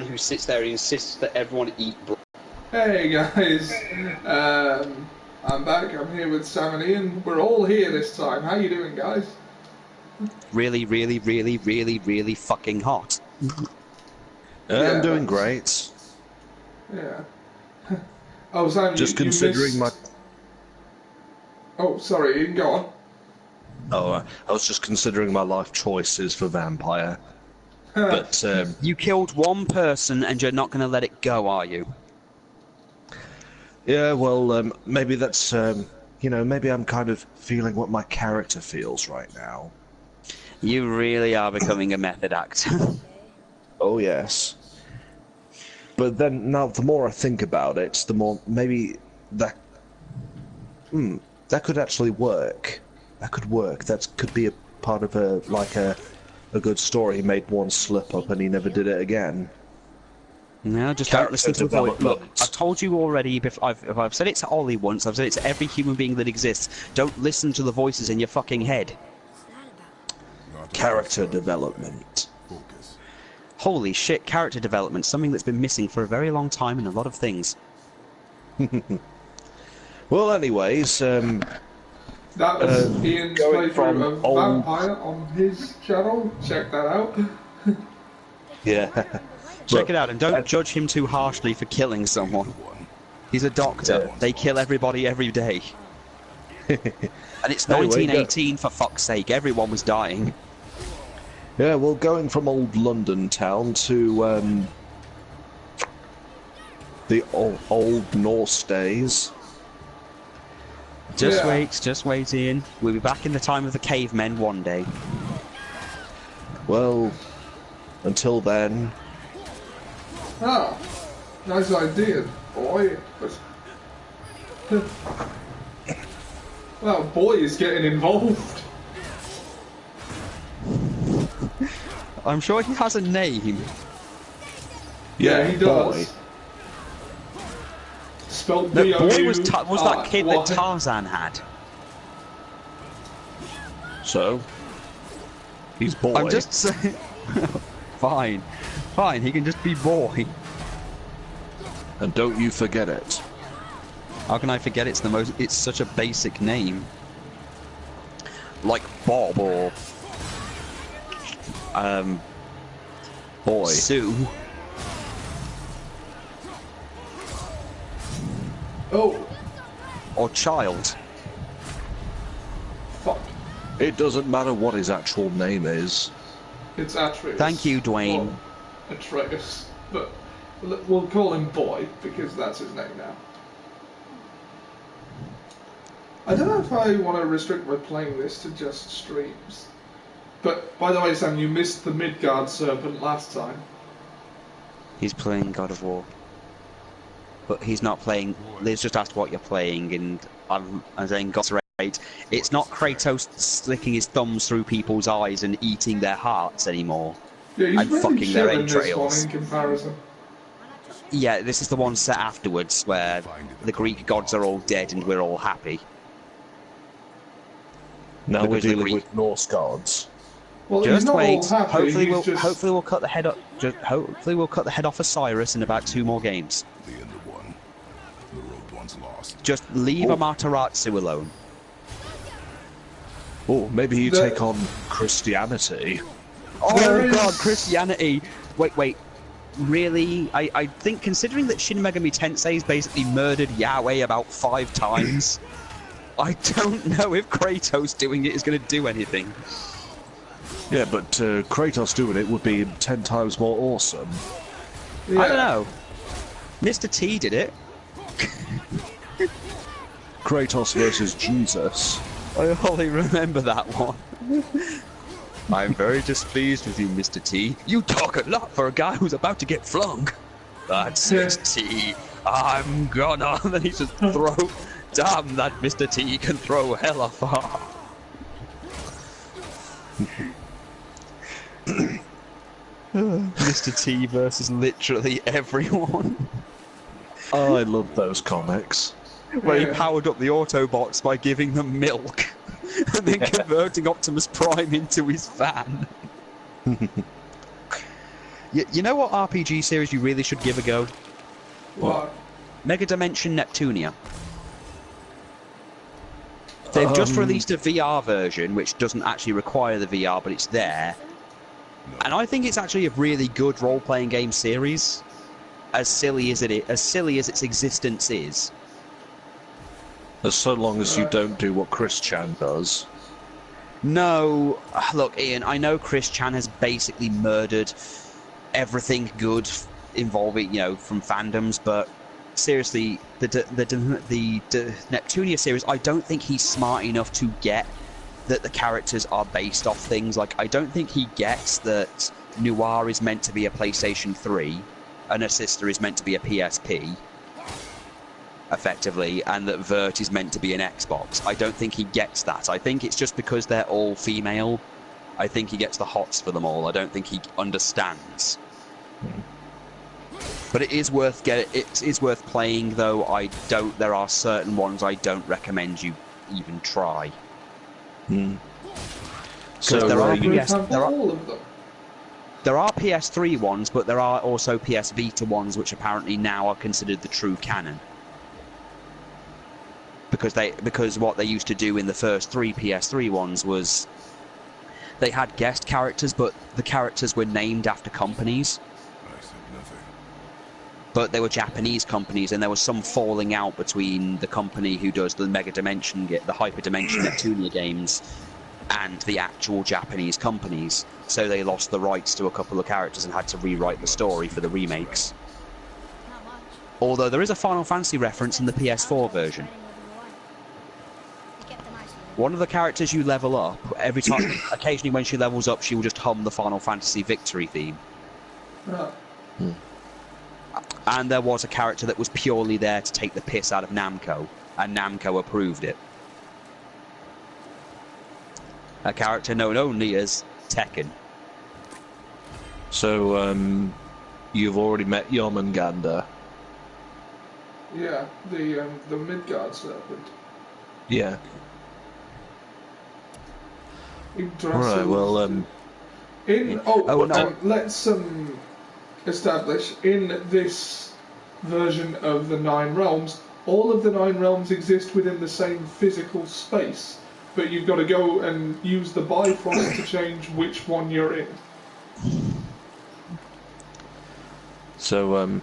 man who sits there and insists that everyone eat bread. Hey guys, I'm back. I'm here with Sam and Ian. We're all here this time. How you doing, guys? Really, really, really, really, really fucking hot. Yeah, I'm doing great. Yeah. Oh, Sam, Just you considering missed... Oh, sorry, Ian, go on. Oh, I was just considering my life choices for Vampire. But, You killed one person and you're not going to let it go, are you? yeah, well, maybe that's, maybe I'm kind of feeling what my character feels right now. You really are becoming a method actor. Oh, yes. But then, now, the more I think about it, the more, maybe that... that could actually work. That could work. That could be a part of a good story. He made one slip up and he never did it again. No, just don't listen to the voice. Look, I've told you already, if I've said it to Ollie once, I've said it to every human being that exists. Don't listen to the voices in your fucking head. Character development. Holy shit, character development, something that's been missing for a very long time in a lot of things. Well, anyways, That was Ian's playthrough of Vampire on his channel. Check that out. yeah. Check it out, and don't judge him too harshly for killing someone. He's a doctor. Yeah. They kill everybody every day. And it's 1918, for fuck's sake. Everyone was dying. Yeah, well, going from old London town to the old Norse days. Just wait, Ian. We'll be back in the time of the cavemen one day. Well, until then... Ah, nice idea, boy. But... well, boy is getting involved. I'm sure he has a name. Yeah, he does. Boy. Spelled The boy B-O-U. was that kid that Tarzan had. So? He's boy. I'm just saying... Fine. Fine, he can just be boy. And don't you forget it. How can I forget it's such a basic name? Like Bob or... Boy. Sue. Oh, Or Child. fuck. It doesn't matter what his actual name is. It's Atreus. Thank you, Dwayne. Well, Atreus. But we'll call him Boy, because that's his name now. I don't know if I want to restrict my playing this to just streams. But, by the way, Sam, you missed the Midgard Serpent last time. He's playing God of War. But he's not playing... Liz just asked what you're playing, and I'm saying God's right. It's not Kratos slicking his thumbs through people's eyes and eating their hearts anymore. Yeah, he's And really fucking their chill in this one entrails. in comparison. Yeah, this is the one set afterwards, where the Greek gods are all dead and we're all happy. Now we're Because the dealing Greek- with Norse gods. Well, he's Just not wait. all happy, Hopefully we'll cut the head up. Hopefully we'll cut the head off Osiris in about 2 more games. The end of one. The road once lost. Just leave Amaterasu alone. Oh, maybe you take on Christianity. Oh god, Christianity! Wait. Really? I think, considering that Shin Megami Tensei's basically murdered Yahweh about 5 times, I don't know if Kratos doing it is going to do anything. Yeah, but Kratos doing it would be 10 times more awesome. Yeah. I don't know. Mr. T did it. Kratos versus Jesus. I only remember that one. I'm very displeased with you, Mr. T. You talk a lot for a guy who's about to get flung. That's it, T. I'm gonna... And then he just throw... Damn, that Mr. T can throw hella far. Mr. T versus literally everyone. Oh, I love those comics. Where he powered up the Autobots by giving them milk. And then converting Optimus Prime into his fan. You know what RPG series you really should give a go? What? Mega Dimension Neptunia. They've just released a VR version, which doesn't actually require the VR, but it's there. And I think it's actually a really good role-playing game series. As silly as its existence is. As so long as you don't do what Chris Chan does. No, look, Ian, I know Chris Chan has basically murdered everything good involving, from fandoms, but seriously, the Neptunia series, I don't think he's smart enough to get that the characters are based off things. Like, I don't think he gets that Noir is meant to be a PlayStation 3, and her sister is meant to be a PSP, effectively, and that Vert is meant to be an Xbox. I don't think he gets that. I think it's just because they're all female. I think he gets the hots for them all. I don't think he understands. But it is worth playing, though. There are certain ones I don't recommend you even try. So there are all of them. There are PS3 ones, but there are also PS Vita ones, which apparently now are considered the true canon. Because what they used to do in the first 3 PS3 ones was they had guest characters, but the characters were named after companies. I said nothing. But they were Japanese companies, and there was some falling out between the company who does the Mega Dimension, the Hyper Dimension Neptunia games, and the actual Japanese companies. So they lost the rights to a couple of characters and had to rewrite the story for the remakes. Although there is a Final Fantasy reference in the PS4 version. One of the characters you level up, every time, occasionally when she levels up, she will just hum the Final Fantasy victory theme. And there was a character that was purely there to take the piss out of Namco, and Namco approved it. A character known only as Tekken. So, you've already met Jormungandr. Yeah, the Midgard serpent. Yeah. Alright, well, let's establish, in this version of the Nine Realms, all of the Nine Realms exist within the same physical space, but you've got to go and use the Bifrost to change which one you're in. So,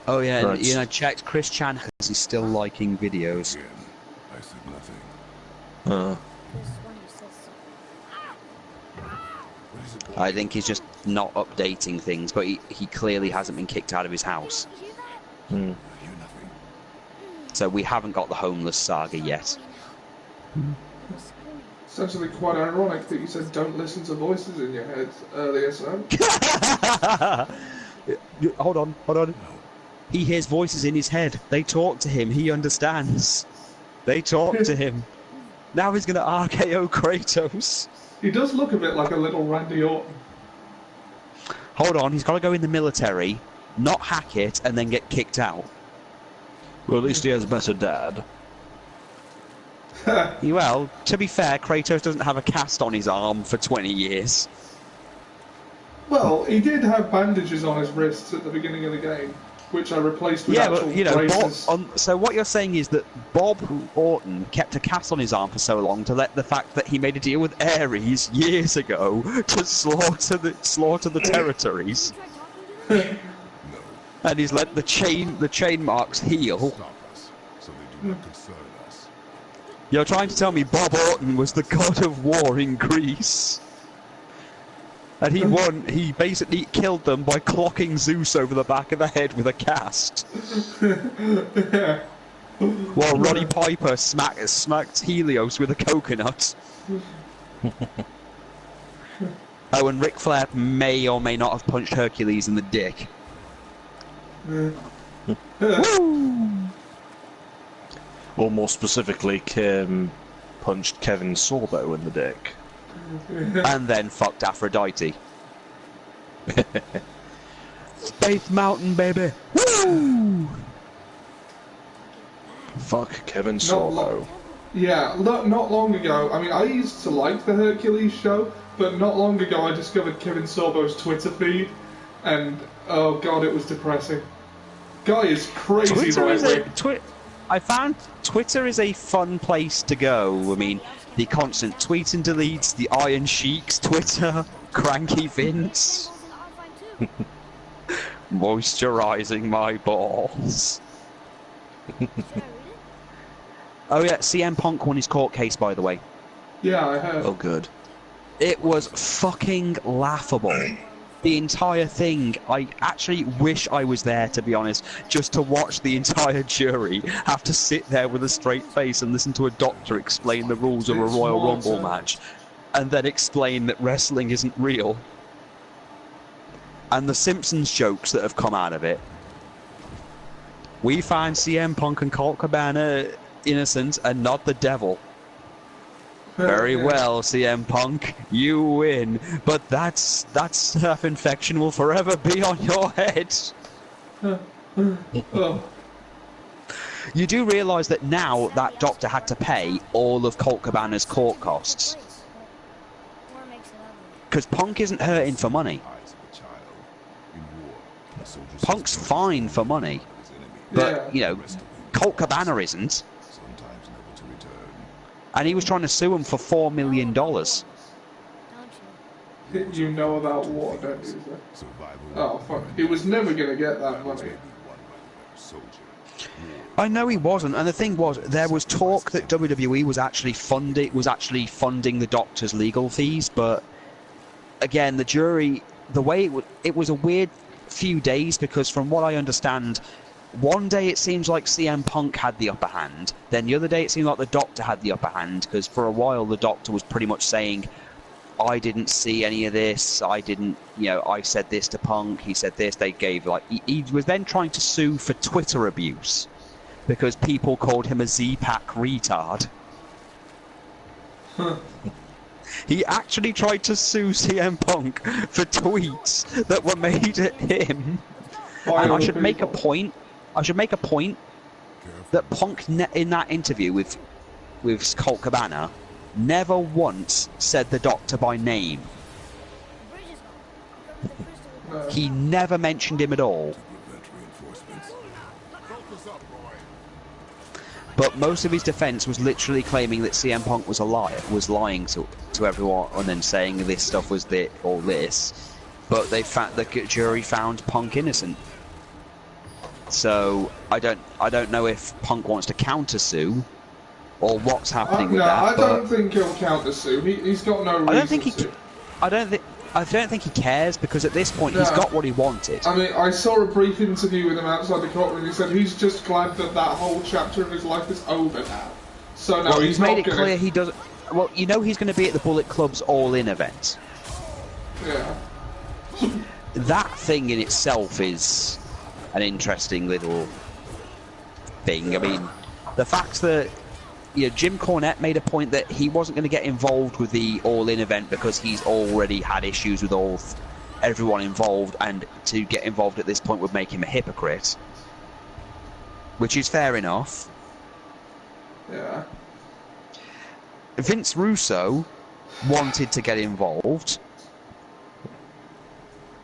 oh yeah, right. and I checked Chris Chan because he's still liking videos. Again, I said nothing. I think he's just not updating things, but he clearly hasn't been kicked out of his house. I hear nothing. So we haven't got the homeless saga yet. It's actually quite ironic that you said don't listen to voices in your head earlier, Sam. Hold on. He hears voices in his head. They talk to him. He understands. They talk to him. Now he's going to RKO Kratos. He does look a bit like a little Randy Orton. Hold on, he's got to go in the military, not hack it, and then get kicked out. well, at least he has a better dad. Well, to be fair, Kratos doesn't have a cast on his arm for 20 years. Well, he did have bandages on his wrists at the beginning of the game, which I replaced with actual braces. So what you're saying is that Bob Orton kept a cast on his arm for so long to let the fact that he made a deal with Ares years ago to slaughter the territories, and he's let the chain marks heal. Stop us, so they do not concern us. You're trying to tell me Bob Orton was the god of war in Greece? And he won. He basically killed them by clocking Zeus over the back of the head with a cast. While Roddy Piper smacked Helios with a coconut. Oh, and Ric Flair may or may not have punched Hercules in the dick. Woo! Or more specifically, Kim punched Kevin Sorbo in the dick. And then fucked Aphrodite. Space Mountain, baby! Woo! Fuck Kevin Not Sorbo. long ago. I mean, I used to like the Hercules show, but not long ago I discovered Kevin Sorbo's Twitter feed, and oh god, it was depressing. Guy is crazy I found Twitter is a fun place to go. I mean, the constant tweets and deletes, the Iron Sheik's Twitter, Cranky Vince, moisturising my balls. Oh yeah, CM Punk won his court case, by the way. Yeah, I heard. Oh good. It was fucking laughable. The entire thing. I actually wish I was there, to be honest, just to watch the entire jury have to sit there with a straight face and listen to a doctor explain the rules of a Royal Rumble match, and then explain that wrestling isn't real. And the Simpsons jokes that have come out of it. We find CM Punk and Colt Cabana innocent and not the devil. Very well, CM Punk, you win, but that staph infection will forever be on your head. You do realise that now that doctor had to pay all of Colt Cabana's court costs. Because Punk isn't hurting for money. Punk's fine for money. But, you know, Colt Cabana isn't. And he was trying to sue him for $4 million. You know about what, don't you? Oh, fuck. He was never going to get that money. I know he wasn't, and the thing was, there was talk that WWE was actually funding the doctor's legal fees, but again, the jury, the way it was a weird few days, because from what I understand, one day it seems like CM Punk had the upper hand, then the other day it seemed like the Doctor had the upper hand, because for a while the Doctor was pretty much saying, I didn't see any of this, I didn't, you know, I said this to Punk, he said this, they gave, like, he was then trying to sue for Twitter abuse, because people called him a Z-Pack retard. He actually tried to sue CM Punk for tweets that were made at him. And I should make a point that Punk in that interview with Colt Cabana never once said the Doctor by name. He never mentioned him at all. But most of his defence was literally claiming that CM Punk was a liar, was lying to everyone, and then saying this stuff was all this. But the jury found Punk innocent. So I don't know if Punk wants to counter-sue, or what's happening with that. I don't think he'll counter-sue. He's got no reason to. I don't think he cares, because at this point he's got what he wanted. I mean, I saw a brief interview with him outside the courtroom, and he said he's just glad that whole chapter of his life is over now. So now he's made it clear he doesn't. Well, you know he's going to be at the Bullet Club's All-In event. Yeah. That thing in itself is an interesting little thing. I mean, the fact that Jim Cornette made a point that he wasn't going to get involved with the All-In event because he's already had issues with everyone involved, and to get involved at this point would make him a hypocrite, which is fair enough. Yeah. Vince Russo wanted to get involved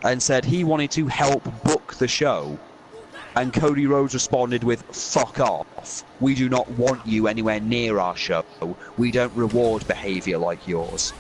and said he wanted to help book the show. And Cody Rhodes responded with, "Fuck off. We do not want you anywhere near our show. We don't reward behaviour like yours."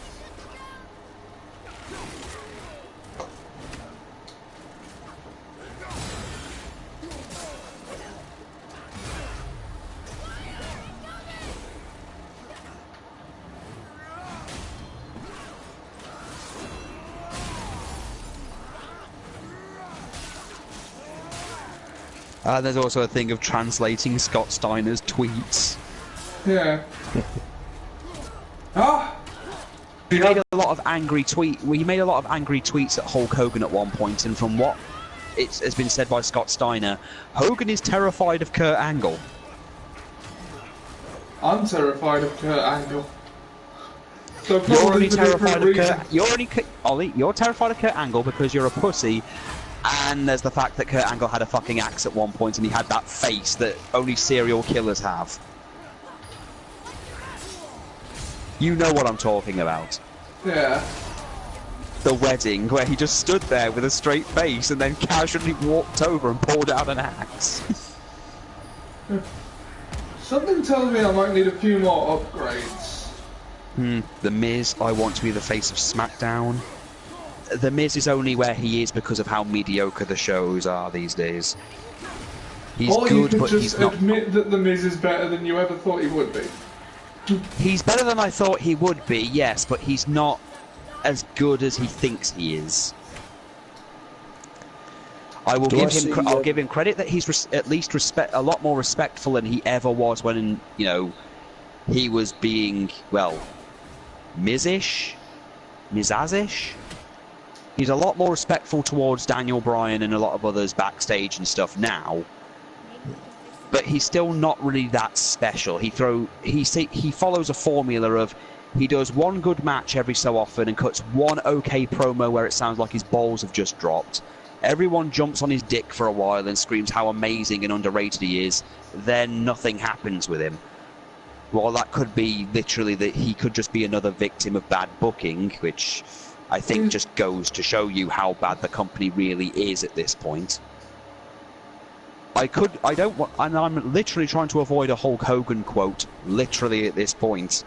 There's also a thing of translating Scott Steiner's tweets. Yeah. He made a lot of angry tweets at Hulk Hogan at one point, and from what has been said by Scott Steiner, Hogan is terrified of Kurt Angle. I'm terrified of Kurt Angle. So you're only terrified of you're terrified of Kurt Angle because you're a pussy. And there's the fact that Kurt Angle had a fucking axe at one point, and he had that face that only serial killers have. You know what I'm talking about. Yeah. the wedding where he just stood there with a straight face and then casually walked over and pulled out an axe. Something tells me I might need a few more upgrades. The Miz, I want to be the face of SmackDown. The Miz is only where he is because of how mediocre the shows are these days. He's or good, you could but just he's not. admit that The Miz is better than you ever thought he would be. He's better than I thought he would be, yes, but he's not as good as he thinks he is. I will give him. I'll give him credit that he's at least a lot more respectful than he ever was when he was being Miz-ish, Miz-ish. He's a lot more respectful towards Daniel Bryan and a lot of others backstage and stuff now. But he's still not really that special. He follows a formula of he does one good match every so often and cuts one okay promo where it sounds like his balls have just dropped. Everyone jumps on his dick for a while and screams how amazing and underrated he is. Then nothing happens with him. Well, that could be literally that he could just be another victim of bad booking, which I think just goes to show you how bad the company really is at this point. And I'm literally trying to avoid a Hulk Hogan quote, literally at this point.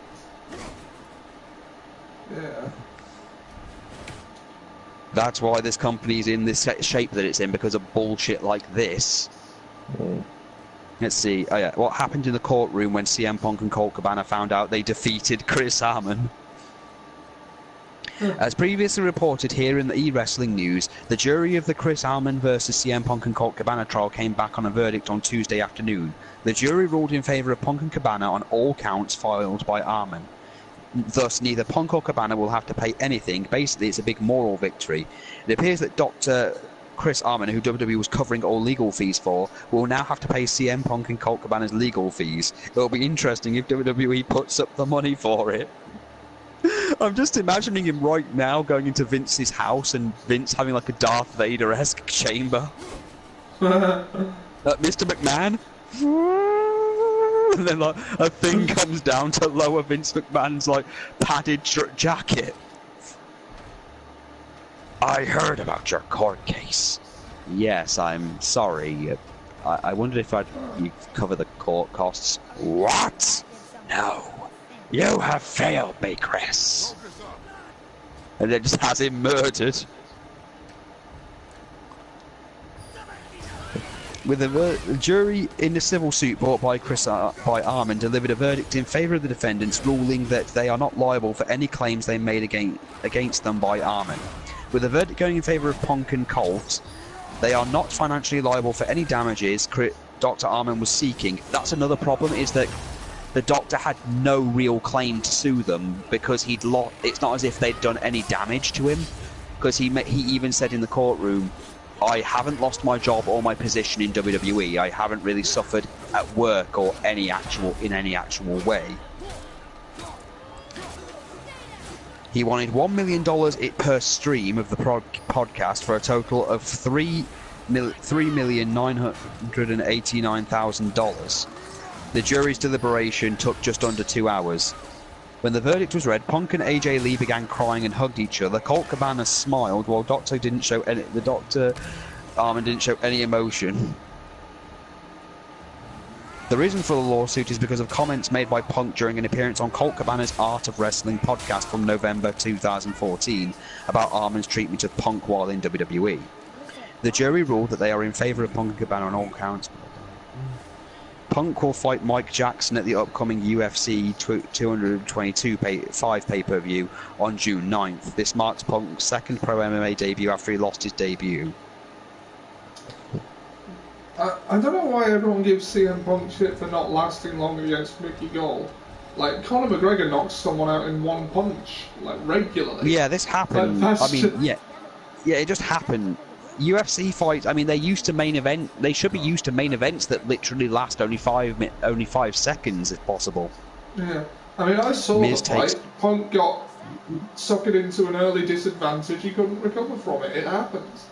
Yeah. That's why this company's in this shape that it's in, because of bullshit like this. Let's see. Oh yeah, what happened in the courtroom when CM Punk and Colt Cabana found out they defeated Chris Harmon? As previously reported here in the e-wrestling news, the jury of the Chris Harmon vs CM Punk and Colt Cabana trial came back on a verdict on Tuesday afternoon. The jury ruled in favour of Punk and Cabana on all counts filed by Harmon. Thus, neither Punk or Cabana will have to pay anything. Basically, it's a big moral victory. It appears that Dr. Chris Harmon, who WWE was covering all legal fees for, will now have to pay CM Punk and Colt Cabana's legal fees. It'll be interesting if WWE puts up the money for it. I'm just imagining him right now going into Vince's house and Vince having like a Darth Vader-esque chamber. Mr. McMahon? And then like a thing comes down to lower Vince McMahon's like padded jacket. I heard about your court case. Yes, I'm sorry. I wondered if you'd cover the court costs. What? No. You have failed me, Chris. And then just has him murdered. With the jury in the civil suit brought by Harmon delivered a verdict in favour of the defendants, ruling that they are not liable for any claims they made against them by Harmon. With the verdict going in favour of Punk and Colt, they are not financially liable for any damages Dr. Harmon was seeking. That's another problem, is that the doctor had no real claim to sue them because he'd lost. It's not as if they'd done any damage to him, because he even said in the courtroom, I haven't lost my job or my position in WWE. I haven't really suffered at work or in any actual way. He wanted $1 million per stream of the podcast for a total of $3,989,000. The jury's deliberation took just under 2 hours. When the verdict was read, Punk and AJ Lee began crying and hugged each other. Colt Cabana smiled, while Dr. Harmon didn't show any emotion. The reason for the lawsuit is because of comments made by Punk during an appearance on Colt Cabana's Art of Wrestling podcast from November 2014 about Harmon's treatment of Punk while in WWE. The jury ruled that they are in favour of Punk and Cabana on all counts. Punk will fight Mike Jackson at the upcoming UFC 222 pay-per-view on June 9th. This marks Punk's second pro MMA debut after he lost his debut. I don't know why everyone gives CM Punk shit for not lasting long against Mickey Gall. Like, Conor McGregor knocks someone out in one punch, like, regularly. Yeah, this happened. Yeah, it just happened. UFC fights, I mean, they're used to main event. They should be used to main events that literally last only 5 seconds, if possible. Yeah, I mean, I saw the fight. Punk got suckered into an early disadvantage. He couldn't recover from it. It happens.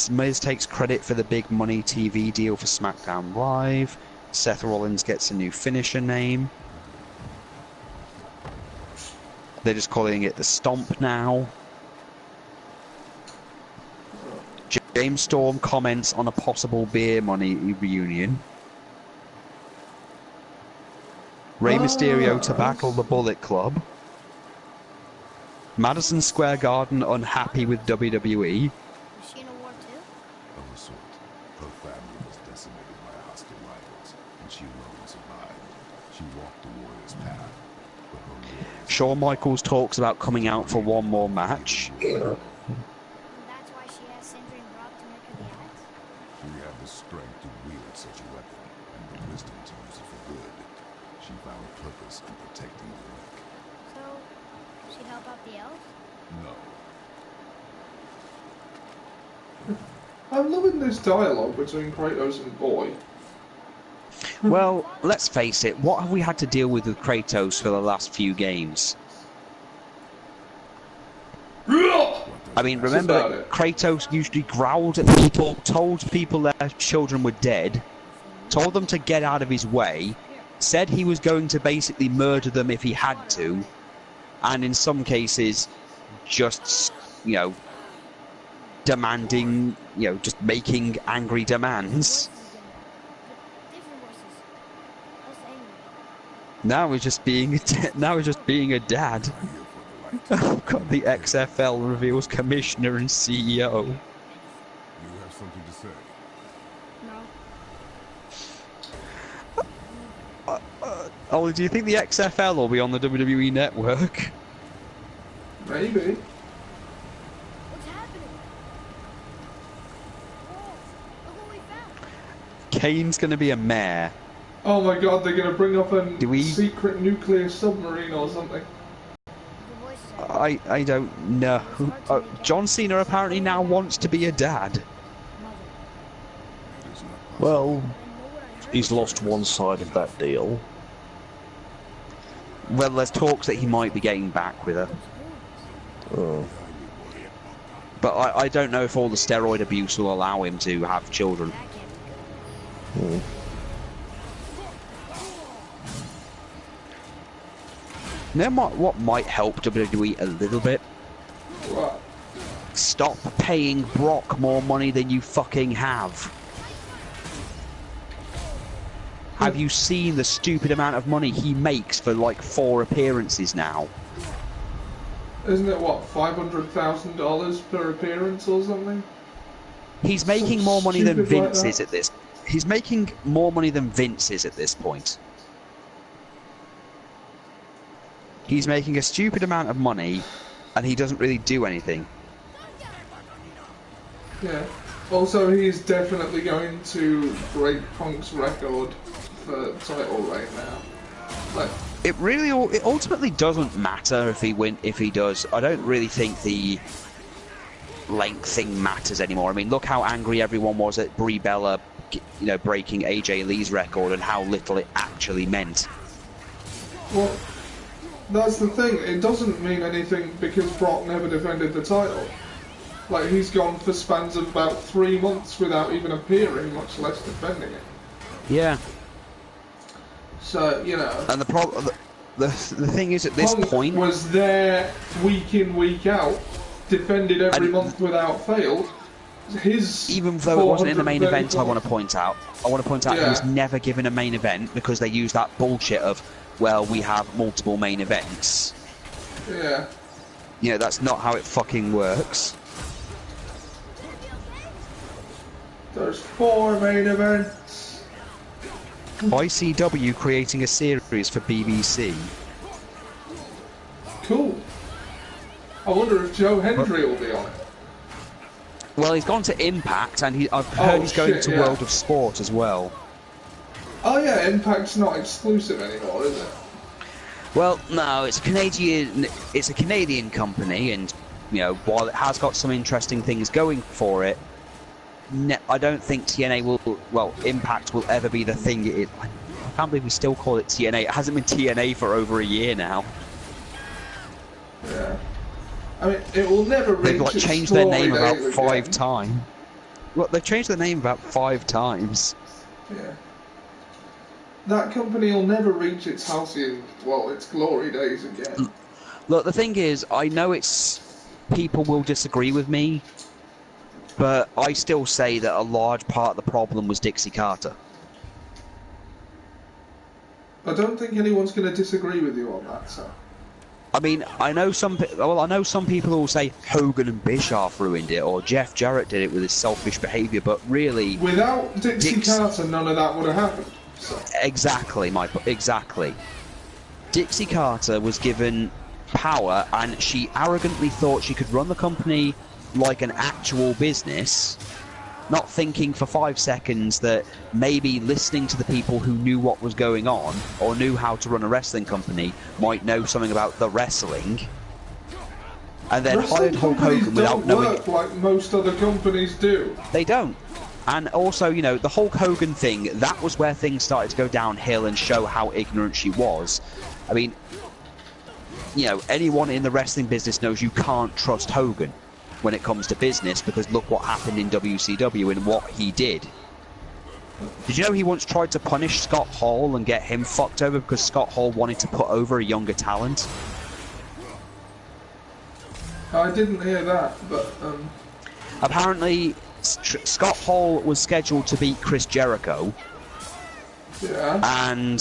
Miz takes credit for the big money TV deal for SmackDown Live. Seth Rollins gets a new finisher name. They're just calling it the Stomp now. James Storm comments on a possible beer money reunion. Rey Mysterio to battle the Bullet Club. Madison Square Garden unhappy with WWE. Was she in a war too? Of a sort. Her family was decimated by hostile rivals, and she alone survived. She walked the warrior's path, but her warriors... Shawn Michaels talks about coming out for one more match. And that's why she has Sindri and Brock to make her the axe? She had the strength to wield such a weapon, and the wisdom to use it for good. She found purpose in protecting the weak. So, she'd help out the elves? No. I'm loving this dialogue between Kratos and Boy. Well, let's face it, what have we had to deal with Kratos for the last few games? I mean, remember about that it. Kratos usually growled at people, told people their children were dead, told them to get out of his way, said he was going to basically murder them if he had to, and in some cases, just, you know, demanding, you know, just making angry demands. Different voices. Less angry. Now he's just being now he's just being a dad. Oh God, the XFL reveals commissioner and CEO. You have something to say? No. Oh, do you think the XFL will be on the WWE network? Maybe. What's happening? Whoa, look what we found. Kane's gonna be a mayor. Oh my god, they're gonna bring up a Do we- secret nuclear submarine or something. The voices are I don't know. John Cena apparently now wants to be a dad. mother. It is not possible. Well, I know what I heard. he's lost one side of that deal. Well, there's talks that he might be getting back with her, Oh. but I don't know if all the steroid abuse will allow him to have children. That can't be good. You know what might help WWE a little bit? What? Stop paying Brock more money than you fucking have. Have you seen the stupid amount of money he makes for like 4 appearances now? Isn't it what, $500,000 per appearance or something? He's making So more money than stupid like Vince is that. at this. He's making more money than Vince is at this point. He's making a stupid amount of money, and he doesn't really do anything. Yeah. Also, he's definitely going to break Punk's record for title right now. Like, It ultimately doesn't matter if he does. I don't really think the length thing matters anymore. I mean, look how angry everyone was at Brie Bella, you know, breaking AJ Lee's record, and how little it actually meant. well, that's the thing. It doesn't mean anything because Brock never defended the title. Like, he's gone for spans of about 3 months without even appearing, much less defending it. Yeah. So, you know, And the thing is, at this Punk point, was there week in, week out, defended every And- month without fail. His even though it wasn't in the main event, I 430 want to point out he was Yeah. never given a main event because they used that bullshit of, well, we have multiple main events. Yeah. You know, that's not how it fucking works. There's 4 main events. ICW creating a series for BBC. Cool. I wonder if Joe Hendry will be on it. Well, he's gone to Impact, and I've heard he's going shit, to yeah. World of Sport as well. Oh yeah, Impact's not exclusive anymore, is it? Well, no, it's a Canadian company, and you know, while it has got some interesting things going for it, I don't think Impact will ever be the thing it is. I can't believe we still call it TNA. It hasn't been TNA for over a year now. Yeah. I mean, it will never reach They've like its changed their name glory about days 5 again. times. Well, they've changed their name about 5 times. Yeah. That company will never reach its halcyon, its glory days again. Look, the thing is, I know people will disagree with me, but I still say that a large part of the problem was Dixie Carter. I don't think anyone's going to disagree with you on that, sir. I mean, I know some people will say Hogan and Bischoff ruined it, or Jeff Jarrett did it with his selfish behaviour, but really... Without Dixie Carter, none of that would have happened. So. Exactly. Dixie Carter was given power, and she arrogantly thought she could run the company like an actual business, not thinking for 5 seconds that maybe listening to the people who knew what was going on or knew how to run a wrestling company might know something about the wrestling, and then hired Hulk Hogan without knowing. Work like most other companies do. They don't. And also, you know, the Hulk Hogan thing, that was where things started to go downhill and show how ignorant she was. I mean, you know, anyone in the wrestling business knows you can't trust Hogan when it comes to business, because look what happened in WCW and what he did. Did you know he once tried to punish Scott Hall and get him fucked over because Scott Hall wanted to put over a younger talent? I didn't hear that, but... Apparently, Scott Hall was scheduled to beat Chris Jericho. Yeah. And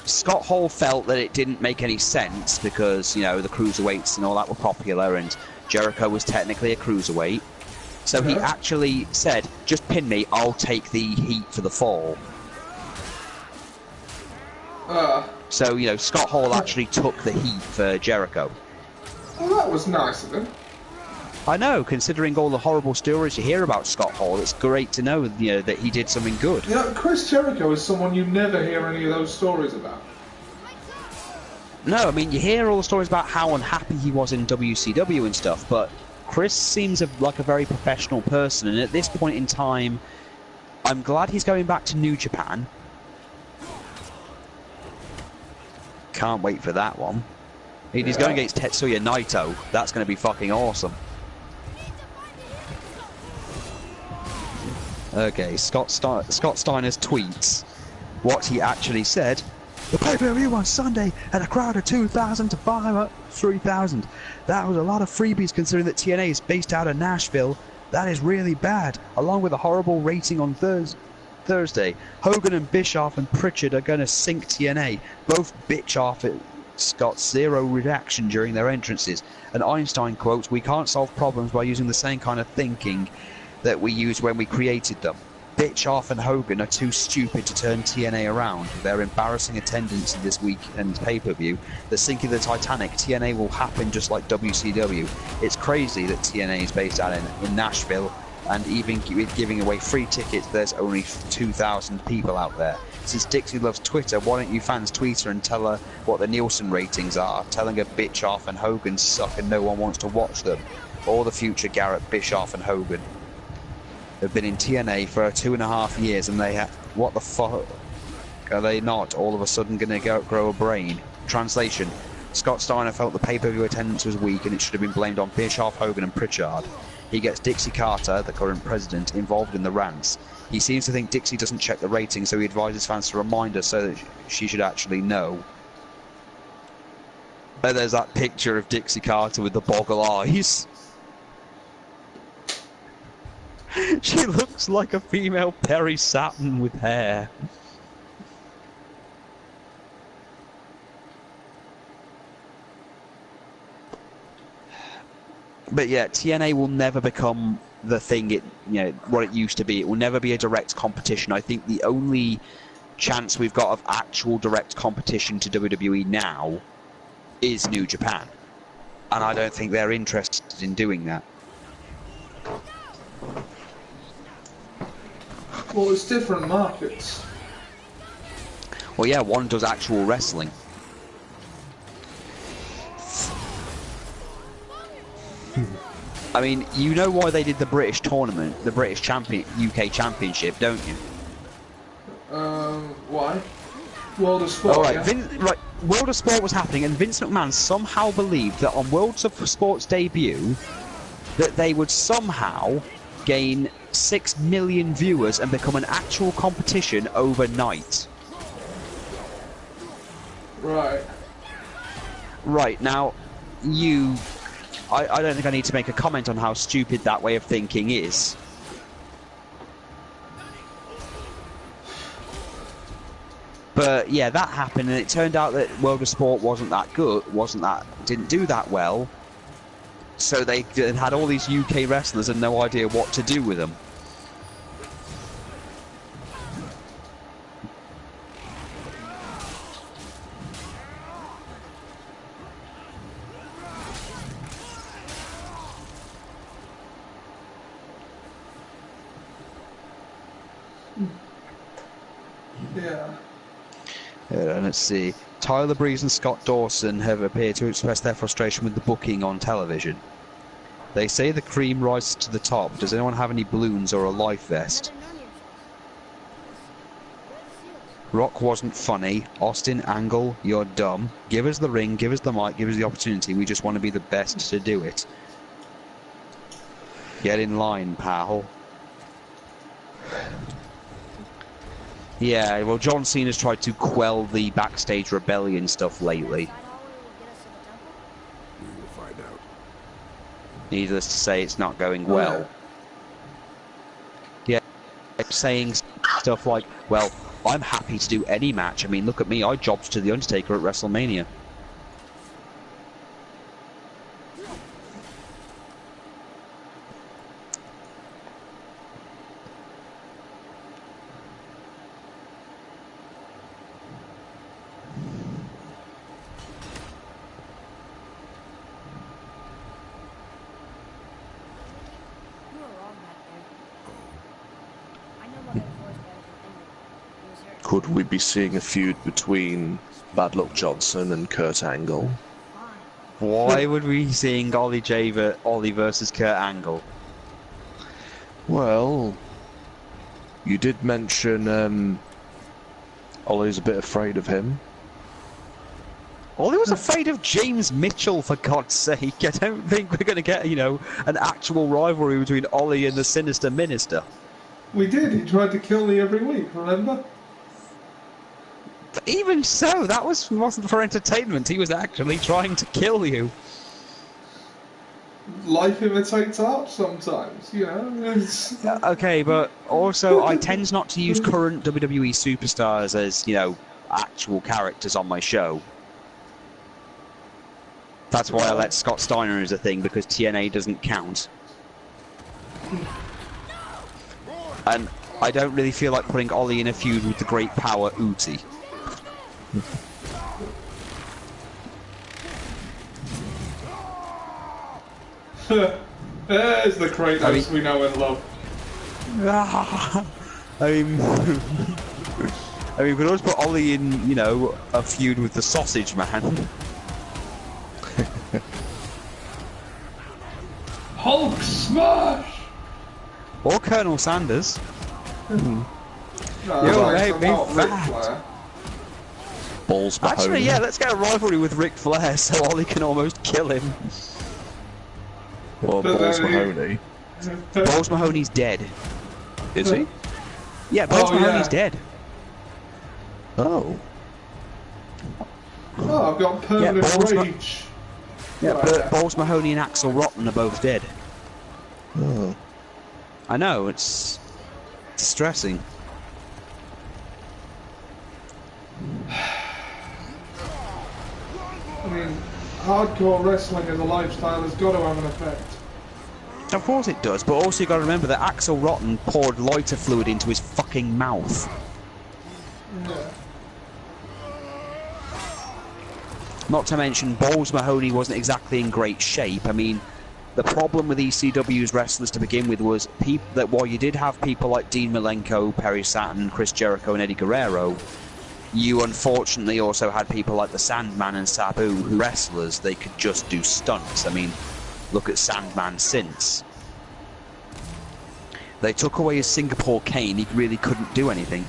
Scott Hall felt that it didn't make any sense because, you know, the cruiserweights and all that were popular, and Jericho was technically a cruiserweight. So he actually said, just pin me, I'll take the heat for the fall. So, you know, Scott Hall actually took the heat for Jericho. Well, that was nice of him. I know, considering all the horrible stories you hear about Scott Hall, it's great to know, you know, that he did something good. You know, Chris Jericho is someone you never hear any of those stories about. No, I mean, you hear all the stories about how unhappy he was in WCW and stuff, but Chris seems like a very professional person, and at this point in time, I'm glad he's going back to New Japan. Can't wait for that one. He's going against Tetsuya Naito. That's going to be fucking awesome. Okay, Scott Steiner's tweets. What he actually said: the pay-per-view on Sunday had a crowd of 2,000 to 3,000. That was a lot of freebies considering that TNA is based out of Nashville. That is really bad, along with a horrible rating on Thursday. Hogan and Bischoff and Pritchard are going to sink TNA. Both bitch off it. Got zero reaction during their entrances. And Einstein quotes, "We can't solve problems by using the same kind of thinking that we used when we created them. Bischoff and Hogan are too stupid to turn TNA around. Their embarrassing attendance in this weekend's pay-per-view. The sinking of the Titanic. TNA will happen just like WCW. It's crazy that TNA is based out in Nashville, and even giving away free tickets, there's only 2,000 people out there. Since Dixie loves Twitter, why don't you fans tweet her and tell her what the Nielsen ratings are? Telling her Bischoff and Hogan suck and no one wants to watch them. Or the future Garrett, Bischoff and Hogan. They've been in TNA for 2.5 years, and they have... What the fuck? Are they not all of a sudden going to grow a brain? Translation: Scott Steiner felt the pay-per-view attendance was weak and it should have been blamed on Bischoff, Hogan and Pritchard. He gets Dixie Carter, the current president, involved in the rants. He seems to think Dixie doesn't check the ratings, so he advises fans to remind her so that she should actually know. And there's that picture of Dixie Carter with the boggle eyes. She looks like a female Perry Saturn with hair. But yeah, TNA will never become the thing what it used to be. It will never be a direct competition. I think the only chance we've got of actual direct competition to WWE now is New Japan, and I don't think they're interested in doing that. Well, it's different markets. Well, yeah, one does actual wrestling. I mean, you know why they did the British tournament, the British UK Championship, don't you? Why? World of Sport. Oh, right, Yeah? World of Sport was happening, and Vince McMahon somehow believed that on World of Sport's debut, that they would somehow gain 6 million viewers and become an actual competition overnight. Right. Right, now, I don't think I need to make a comment on how stupid that way of thinking is. But yeah, that happened, and it turned out that World of Sport wasn't that good, didn't do that well. So they had all these UK wrestlers and no idea what to do with them. Yeah. Let's see. Tyler Breeze and Scott Dawson have appeared to express their frustration with the booking on television. They say the cream rises to the top. Does anyone have any balloons or a life vest? Rock wasn't funny. Austin, Angle, you're dumb. Give us the ring, give us the mic, give us the opportunity. We just want to be the best to do it. Get in line, pal. Yeah, well, John Cena's tried to quell the backstage rebellion stuff lately. We will find out. Needless to say, it's not going well. Yeah, saying stuff like, well, I'm happy to do any match. I mean, look at me, I jobbed to The Undertaker at WrestleMania. Could we be seeing a feud between Bad Luck Johnson and Kurt Angle? Why would we be seeing Ollie versus Kurt Angle? Well, you did mention Ollie's a bit afraid of him. Ollie was afraid of James Mitchell, for God's sake. I don't think we're going to get, an actual rivalry between Ollie and the Sinister Minister. We did. He tried to kill me every week, remember? But even so, that wasn't for entertainment. He was actually trying to kill you. Life imitates art sometimes, It's... Okay, but also I tend not to use current WWE superstars as, actual characters on my show. That's why I let Scott Steiner as a thing, because TNA doesn't count. And I don't really feel like putting Ollie in a feud with the Great Power Uti. There's the Kratos we know and love. We could always put Ollie in, a feud with the Sausage Man. Hulk smash! Or Colonel Sanders. No, Yo, that's hey, not big Ric fat. Flair. Balls Mahoney. Actually, yeah, let's get a rivalry with Ric Flair so Ollie can almost kill him. Or But Balls then Mahoney. Balls Mahoney's dead. Is he? Yeah, Balls Oh, Mahoney's yeah. dead. Oh. Oh, I've got permanent Balls rage. Yeah, Right, but yeah. Balls Mahoney and Axel Rotten are both dead. Oh. I know, it's distressing. I mean, hardcore wrestling as a lifestyle has got to have an effect. Of course it does, but also you've got to remember that Axel Rotten poured lighter fluid into his fucking mouth. Yeah. Not to mention, Balls Mahoney wasn't exactly in great shape. I mean, the problem with ECW's wrestlers to begin with was that while you did have people like Dean Malenko, Perry Saturn, Chris Jericho and Eddie Guerrero, you unfortunately also had people like the Sandman and Sabu, who wrestlers, they could just do stunts. I mean, look at Sandman since. They took away his Singapore cane, he really couldn't do anything.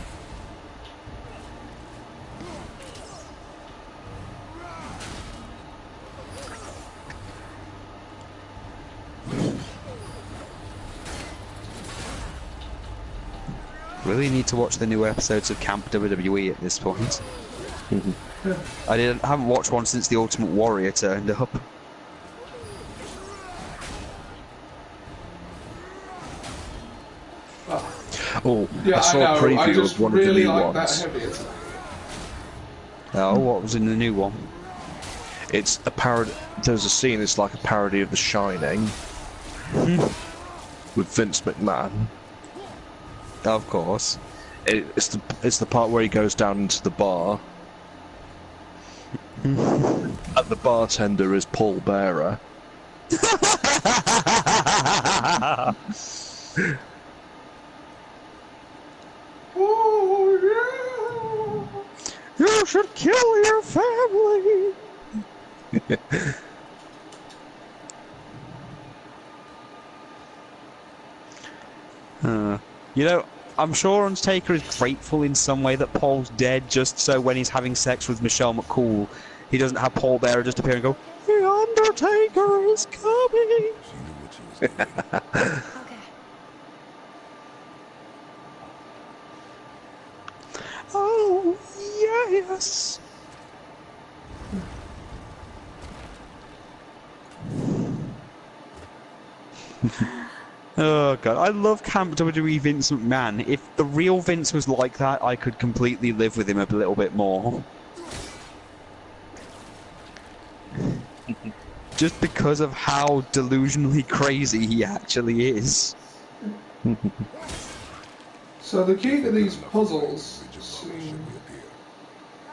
Really need to watch the new episodes of Camp WWE at this point. I haven't watched one since the Ultimate Warrior turned up. Oh, Yeah, I saw know. a preview I just of one really of the new like ones. that heavy attack. Oh, what was in the new one? It's a parody. There's a scene. It's like a parody of The Shining with Vince McMahon. Of course. It's the part where he goes down into the bar, and the bartender is Paul Bearer. Oh You should kill your family. You know, I'm sure Undertaker is grateful in some way that Paul's dead, just so when he's having sex with Michelle McCool, he doesn't have Paul Bearer just appear and go, "The Undertaker is coming." She knew what she was doing. Okay. Oh, yes. Oh god, I love Camp WWE Vince McMahon. If the real Vince was like that, I could completely live with him a little bit more. Just because of how delusionally crazy he actually is. So the key to these puzzles seem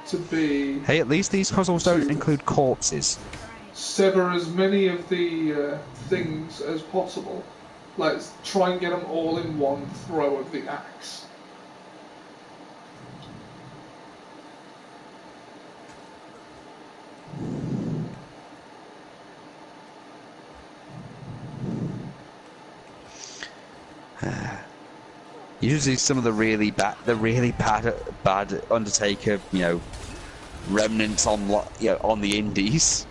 to be Hey, at least these puzzles don't include corpses. sever as many of the things as possible. Let's try and get them all in one throw of the axe. Usually some of the really bad Undertaker, you know, remnants on on the indies.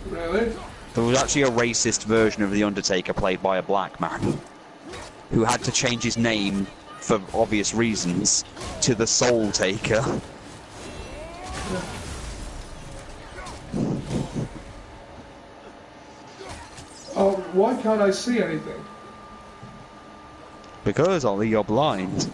Really? There was actually a racist version of the Undertaker played by a black man who had to change his name for obvious reasons to the Soul Taker. Oh, why can't I see anything? Because Ollie, you're blind.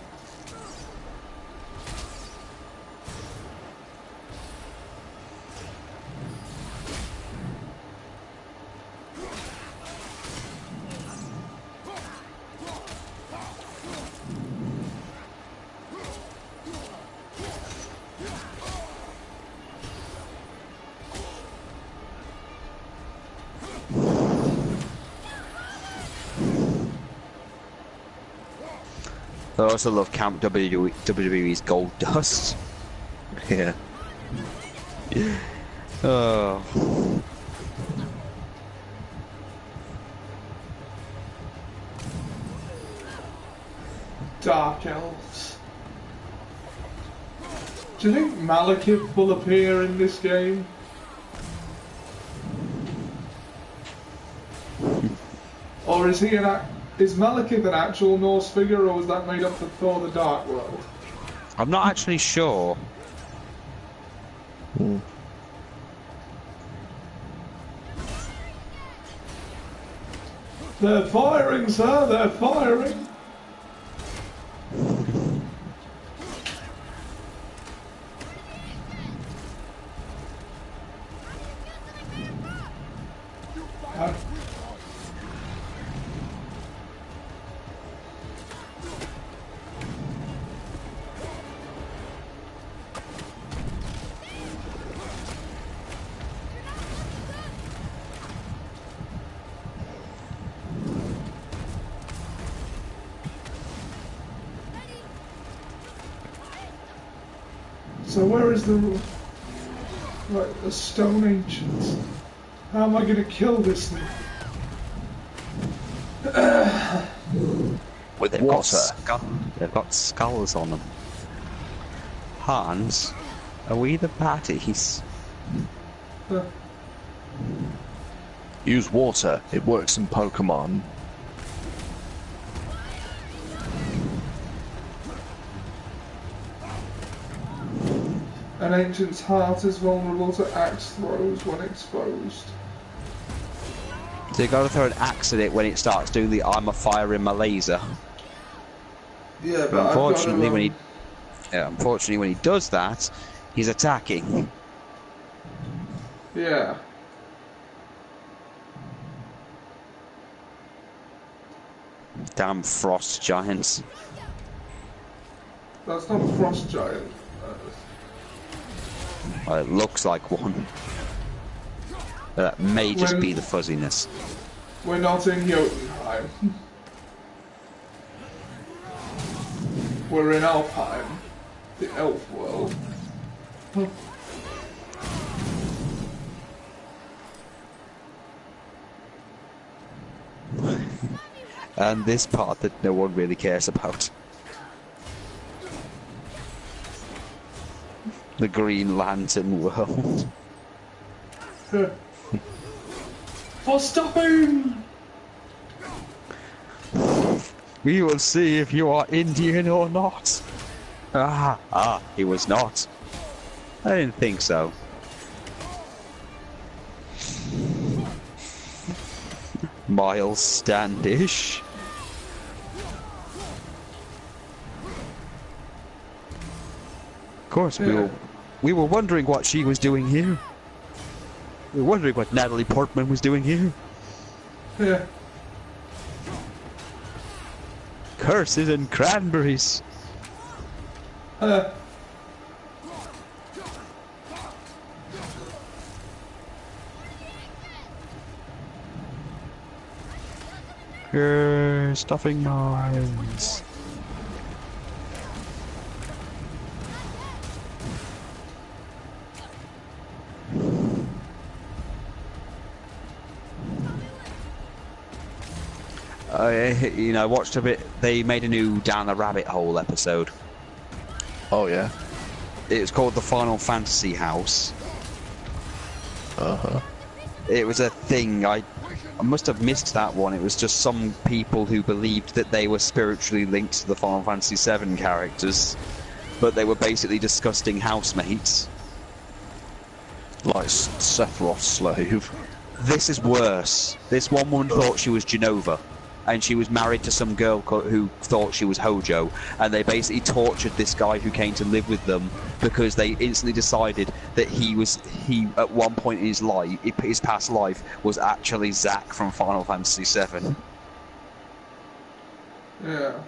I also love Camp WWE's Gold Dust. Yeah. Oh. Dark Elves. Do you think Malekith will appear in this game? Or is Malekith an actual Norse figure, or was that made up for Thor the Dark World? I'm not actually sure. They're firing, sir, they're firing! So where is the Stone Ancients? How am I going to kill this thing? With water. They've got skulls on them. Hans, are we the baddies? Use water. It works in Pokemon. An ancient's heart is vulnerable to axe throws when exposed. So you got to throw an axe at it when it starts doing the "I'm a fire in my laser." Yeah, But unfortunately, I've got to, unfortunately when he does that, he's attacking. yeah. Damn frost giants. That's not a frost giant. Well, it looks like one. That may just When- be the fuzziness. We're not in Jotunheim. We're in Alfheim, the elf world. And this part that no one really cares about. The Green Lantern world. For stopping! We will see if you are Indian or not. He was not. I didn't think so. Miles Standish. Of course, we were wondering what she was doing here. We were wondering what Natalie Portman was doing here. Yeah. Curses and cranberries. Stuffing mines. I watched a bit. They made a new Down the Rabbit Hole episode. Oh yeah. It was called the Final Fantasy House. Uh-huh. It was a thing. I must have missed that one. It was just some people who believed that they were spiritually linked to the Final Fantasy VII characters, but they were basically disgusting housemates. Like Sephiroth's slave. This is worse. This one woman thought she was Genova, and she was married to some girl who thought she was Hojo, and they basically tortured this guy who came to live with them because they instantly decided that he at one point in his life, his past life, was actually Zack from Final Fantasy VII. Yeah.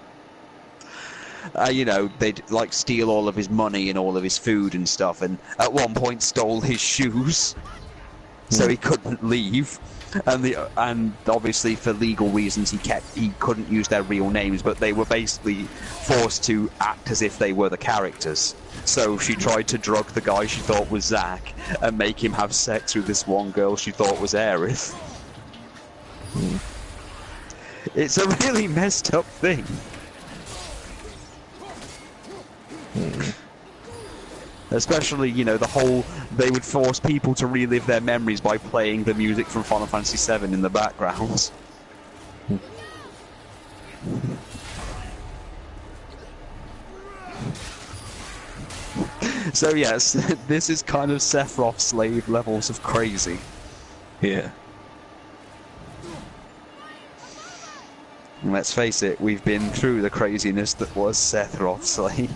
They'd like steal all of his money and all of his food and stuff, and at one point stole his shoes, so he couldn't leave. And obviously for legal reasons he couldn't use their real names, but they were basically forced to act as if they were the characters. So she tried to drug the guy she thought was Zack and make him have sex with this one girl she thought was Aerith. It's a really messed up thing. Especially, the whole, they would force people to relive their memories by playing the music from Final Fantasy VII in the background. So yes, this is kind of Sephiroth slave levels of crazy. Yeah. And let's face it, we've been through the craziness that was Sephiroth slave.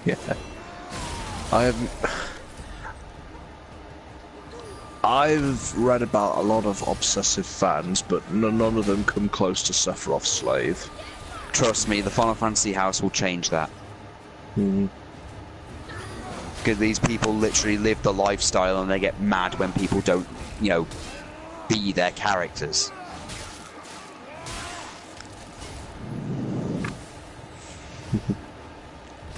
Yeah. I've read about a lot of obsessive fans, but none of them come close to Sephiroth's slave. Trust me, the Final Fantasy house will change that. Because these people literally live the lifestyle and they get mad when people don't, be their characters.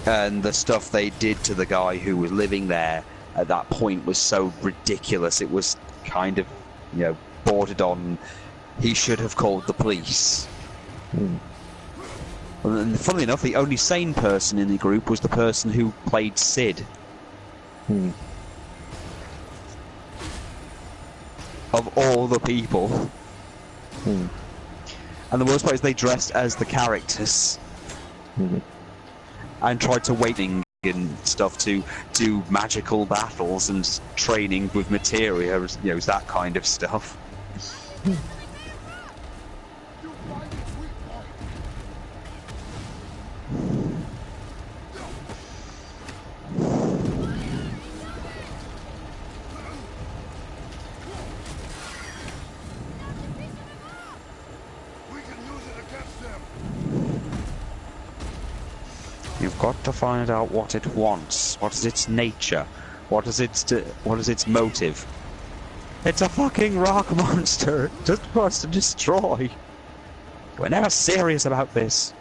And the stuff they did to the guy who was living there at that point was so ridiculous. It was kind of, bordered on, he should have called the police. And funnily enough, the only sane person in the group was the person who played Sid. Of all the people. And the worst part is they dressed as the characters. And tried to waiting and stuff to do magical battles and training with materia, that kind of stuff. You've got to find out what it wants. What is its nature? What is its motive? It's a fucking rock monster. It just wants to destroy. We're never serious about this.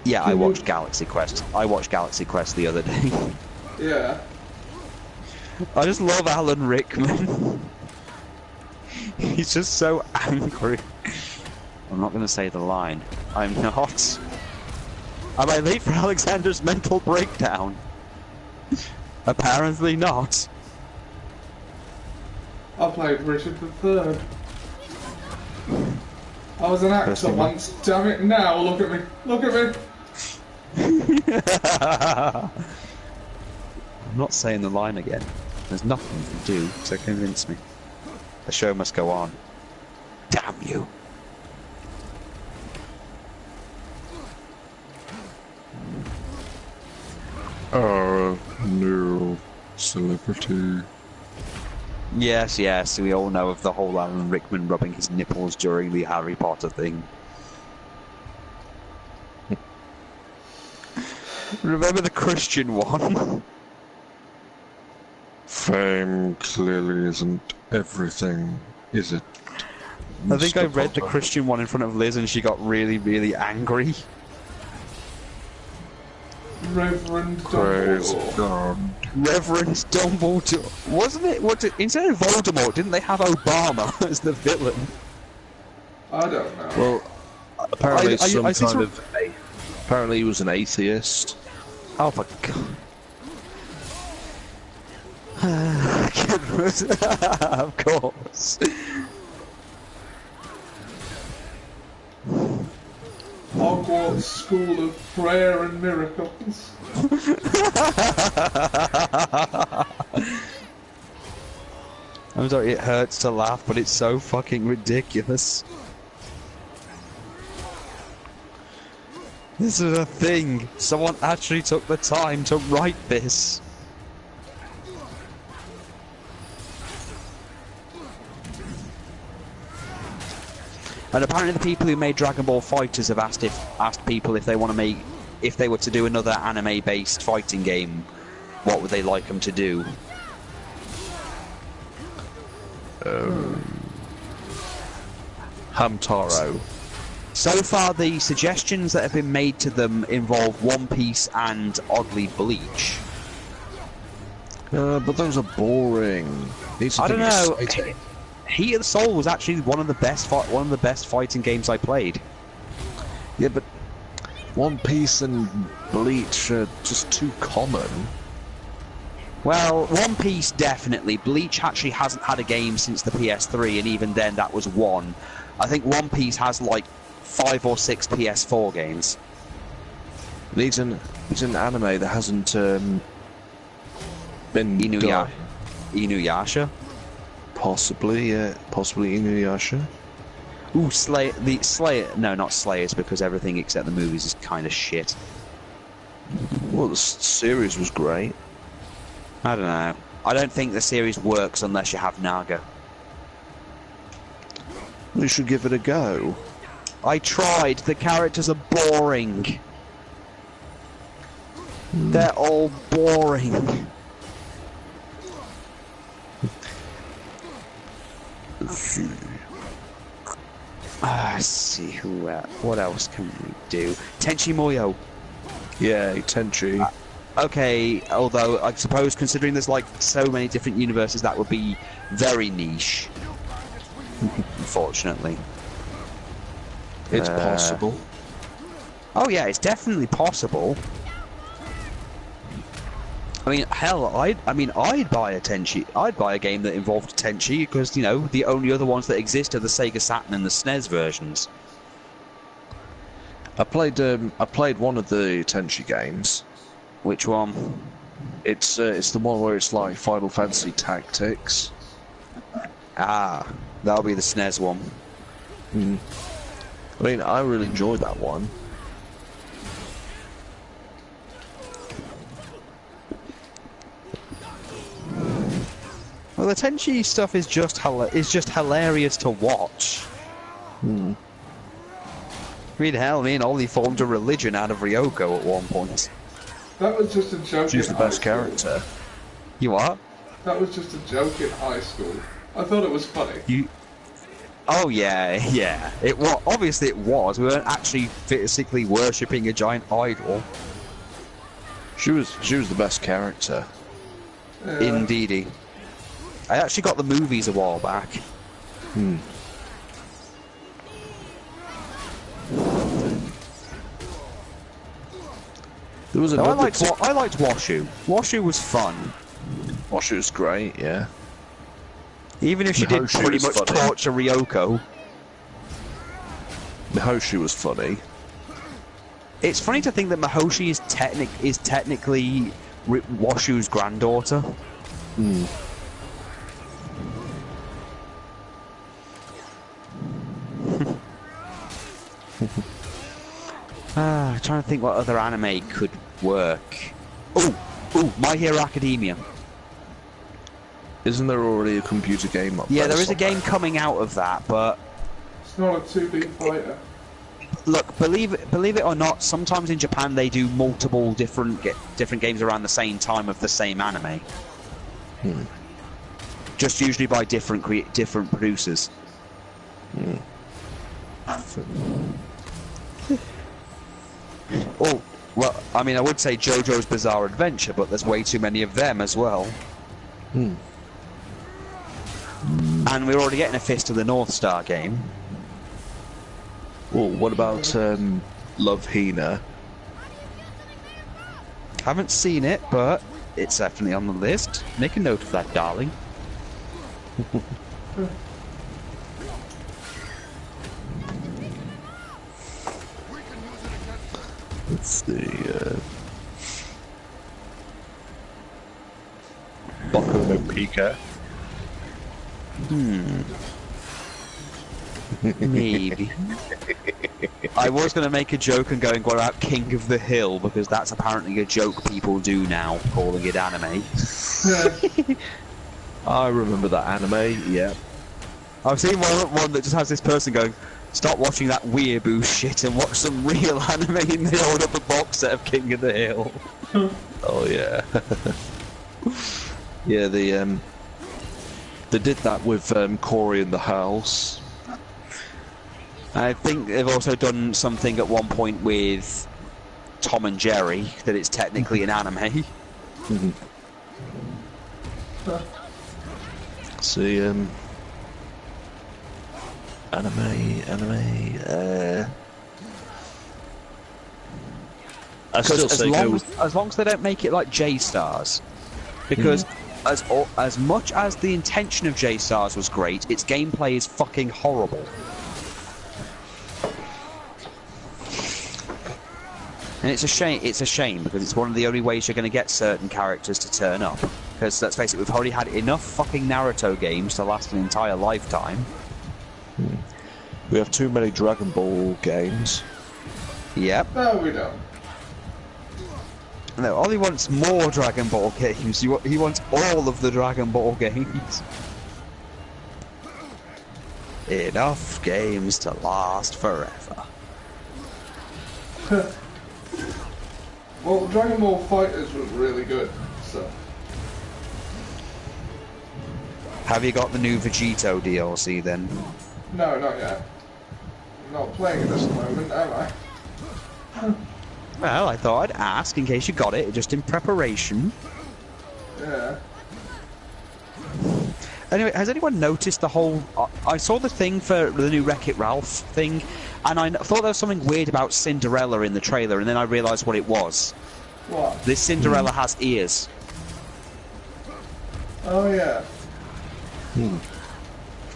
Yeah, I watched Galaxy Quest. I watched Galaxy Quest the other day. Yeah. I just love Alan Rickman. He's just so angry. I'm not going to say the line. I'm not. Am I late for Alexander's mental breakdown? Apparently not. I played Richard III. I was an actor once, damn it, now look at me. Look at me. I'm not saying the line again. There's nothing you can do to convince me. The show must go on. Damn you. New celebrity. Yes, yes, we all know of the whole Alan Rickman rubbing his nipples during the Harry Potter thing. Remember the Christian one? Fame clearly isn't everything, is it? I think I read the Christian one in front of Liz and she got really, really angry. Reverend Praise Dumbledore. God. Reverend Dumbledore. Wasn't it? Instead of Voldemort, didn't they have Obama as the villain? I don't know. Well, apparently I see some- apparently he was an atheist. Oh my god. Of course. Hogwarts School of Prayer and Miracles. I'm sorry, it hurts to laugh, but it's so fucking ridiculous. This is a thing. Someone actually took the time to write this. And apparently the people who made Dragon Ball Fighters have asked people if they want to make, if they were to do another anime-based fighting game, what would they like them to do? Hamtaro. So far, the suggestions that have been made to them involve One Piece and, oddly, Bleach. But those are boring. These are I don't know. exciting. Heat of the Soul was actually one of the best fighting games I played. Yeah, but One Piece and Bleach are just too common. Well, One Piece definitely. Bleach actually hasn't had a game since the PS3, and even then that was one. I think One Piece has like 5 or 6 PS4 games. It's an anime that hasn't been done. Inuyasha. Possibly Inuyasha. Ooh, Slayer. No, not Slayers, because everything except the movies is kind of shit. Well, the series was great. I don't know. I don't think the series works unless you have Naga. You should give it a go. I tried. The characters are boring. They're all boring. Let's see who. What else can we do? Tenchi Muyo. Yeah, Tenchi. Okay, although I suppose considering there's like so many different universes, that would be very niche. Unfortunately. It's possible. Oh yeah, it's definitely possible. I mean, hell, I'd buy a Tenchi. I'd buy a game that involved Tenchi because, you know, the only other ones that exist are the Sega Saturn and the SNES versions. I played one of the Tenchi games. Which one? It's the one where it's like Final Fantasy Tactics. Ah, that'll be the SNES one. I mean, I really enjoyed that one. Well, the Tenchi stuff is just hilarious to watch. I mean, hell, me and Ollie formed a religion out of Ryoko at one point. That was just a joke. She's the in high best school. character. You are? That was just a joke in high school. I thought it was funny. You? Oh yeah, yeah. It was obviously it was. We weren't actually physically worshipping a giant idol. She was the best character. Indeedy. I actually got the movies a while back. There was No, another. I liked Washu. Washu was fun. Washu was great, yeah. Even if she did Mihoshi pretty was much funny. torture Ryoko. Mihoshi was funny. It's funny to think that Mihoshi is technically Washu's granddaughter. Trying to think what other anime could work. Ooh, My Hero Academia. Isn't there already a computer game up Yeah, there there is a somewhere? game coming out of that, but It's not a 2D fighter. look, believe it or not, sometimes in Japan they do multiple different games around the same time of the same anime. Just usually by different producers. Oh, well, I mean, I would say JoJo's Bizarre Adventure, but there's way too many of them as well. And we're already getting a Fist of the North Star game. Well, what about Love Hina? Haven't seen it, but it's definitely on the list. Make a note of that, darling. Let's see. Boku no Pika. Maybe. I was going to make a joke and going, what about King of the Hill? Because that's apparently a joke people do now, calling it anime. I remember that anime, yeah. I've seen one that just has this person going, stop watching that weeaboo shit and watch some real anime, and they hold up a box set of King of the Hill. Oh, yeah. Yeah, they did that with Cory in the House. I think they've also done something at one point with Tom and Jerry, that it's technically an anime. See, anime. I still say go. As long as they don't make it like J-Stars, because as much as the intention of J-Stars was great, its gameplay is fucking horrible. And it's a shame. It's a shame because it's one of the only ways you're going to get certain characters to turn up. Because let's face it, we've already had enough fucking Naruto games to last an entire lifetime. We have too many Dragon Ball games. Yep. No, we don't. No, Ollie wants more Dragon Ball games. He wants all of the Dragon Ball games. Enough games to last forever. Well, Dragon Ball Fighters was really good, so... Have you got the new Vegito DLC then? No, not yet. I'm not playing it at the moment, am I? Well, I thought I'd ask in case you got it, just in preparation. Yeah. Anyway, has anyone noticed the whole... I saw the thing for the new Wreck-It Ralph thing, and I thought there was something weird about Cinderella in the trailer, and then I realised what it was. What? This Cinderella has ears. Oh, yeah.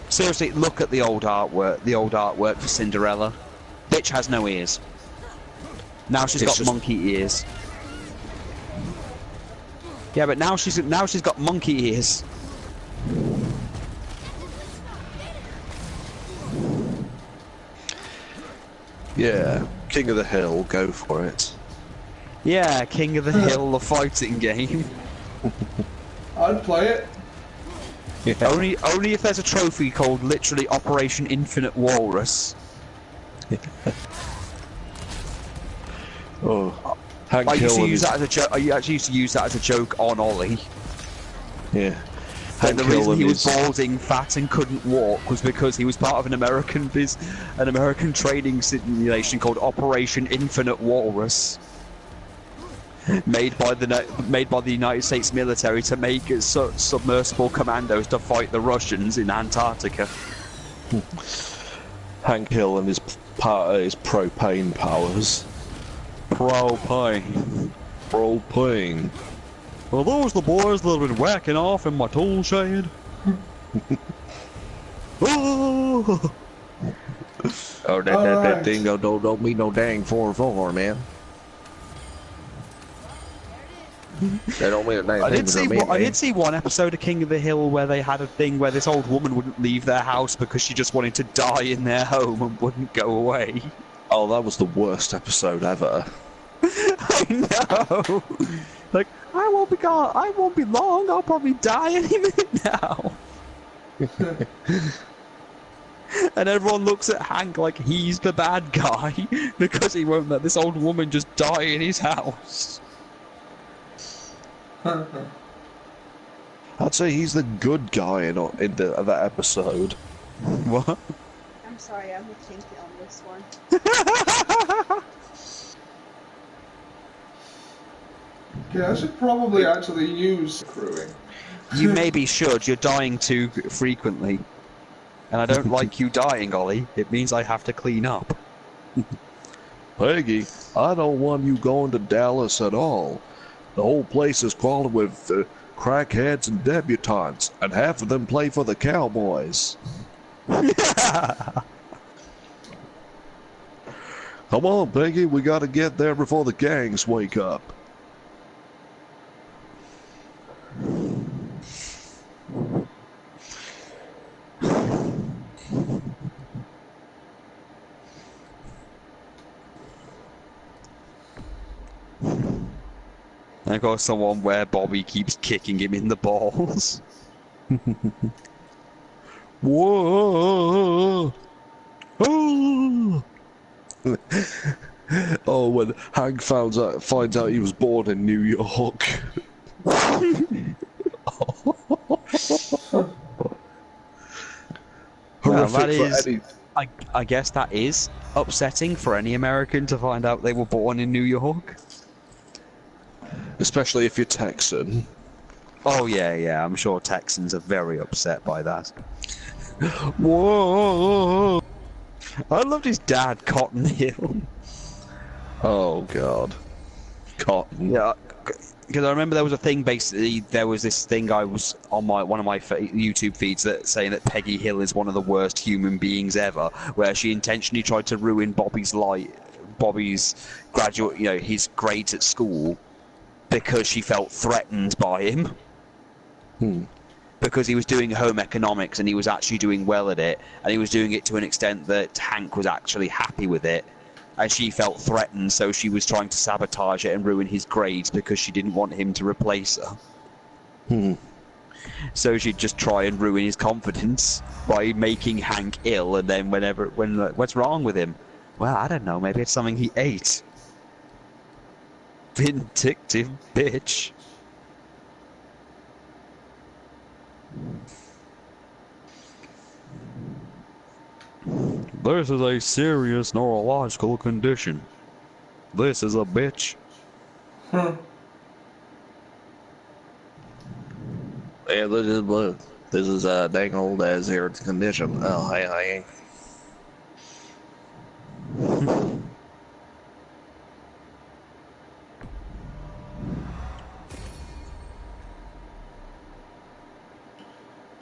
Seriously, look at the old artwork for Cinderella. Bitch has no ears. Now she's got monkey ears. Yeah, but now she's got monkey ears. Yeah, King of the Hill, go for it. Yeah, King of the Hill, the fighting game. I'd play it. Yeah. Only if there's a trophy called literally Operation Infinite Walrus. Oh, Hank I used Hill to and use his... that as a joke. I actually used to use that as a joke on Ollie. Yeah. And Hank the Hill reason and he was his... balding, fat, and couldn't walk was because he was part of an American training simulation called Operation Infinite Walrus, made by the United States military to make submersible commandos to fight the Russians in Antarctica. Hank Hill and his propane powers. Propane. Propane. Well, those the boys that have been whacking off in my tool shed. Oh, Oh, that Alright. thing don't mean no dang 4-4, man. That don't mean a dang I thing. did see one episode of King of the Hill where they had a thing where this old woman wouldn't leave their house because she just wanted to die in their home and wouldn't go away. Oh, that was the worst episode ever. I know. Like, I won't be gone. I won't be long. I'll probably die any minute now. And everyone looks at Hank like he's the bad guy because he won't let this old woman just die in his house. I'd say he's the good guy in that episode. What? I'm sorry, I'm with Kinky on this one. Yeah, I should probably actually use crewing. You maybe should. You're dying too frequently. And I don't like you dying, Ollie. It means I have to clean up. Peggy, I don't want you going to Dallas at all. The whole place is crawling with crackheads and debutantes, and half of them play for the Cowboys. Come on, Peggy, we gotta get there before the gangs wake up. I got someone where Bobby keeps kicking him in the balls. Whoa! Oh! Oh, when Hank finds out he was born in New York. Well, Horrific for any... I guess that is upsetting for any American to find out they were born in New York. Especially if you're Texan. Oh yeah, I'm sure Texans are very upset by that. Whoa! I loved his dad, Cotton Hill. Oh God, Cotton. Yeah, because I remember there was a thing. Basically, there was this thing I was on one of my YouTube feeds that saying that Peggy Hill is one of the worst human beings ever, where she intentionally tried to ruin Bobby's graduate, his grades at school, because she felt threatened by him. Because he was doing home economics and he was actually doing well at it, and he was doing it to an extent that Hank was actually happy with it, and she felt threatened, so she was trying to sabotage it and ruin his grades because she didn't want him to replace her. So she'd just try and ruin his confidence by making Hank ill, and then what's wrong with him? Well, I don't know, maybe it's something he ate. Vindictive bitch. This is a serious neurological condition. This is a bitch. Huh. Yeah, this is a dang old serious condition. Oh, hey.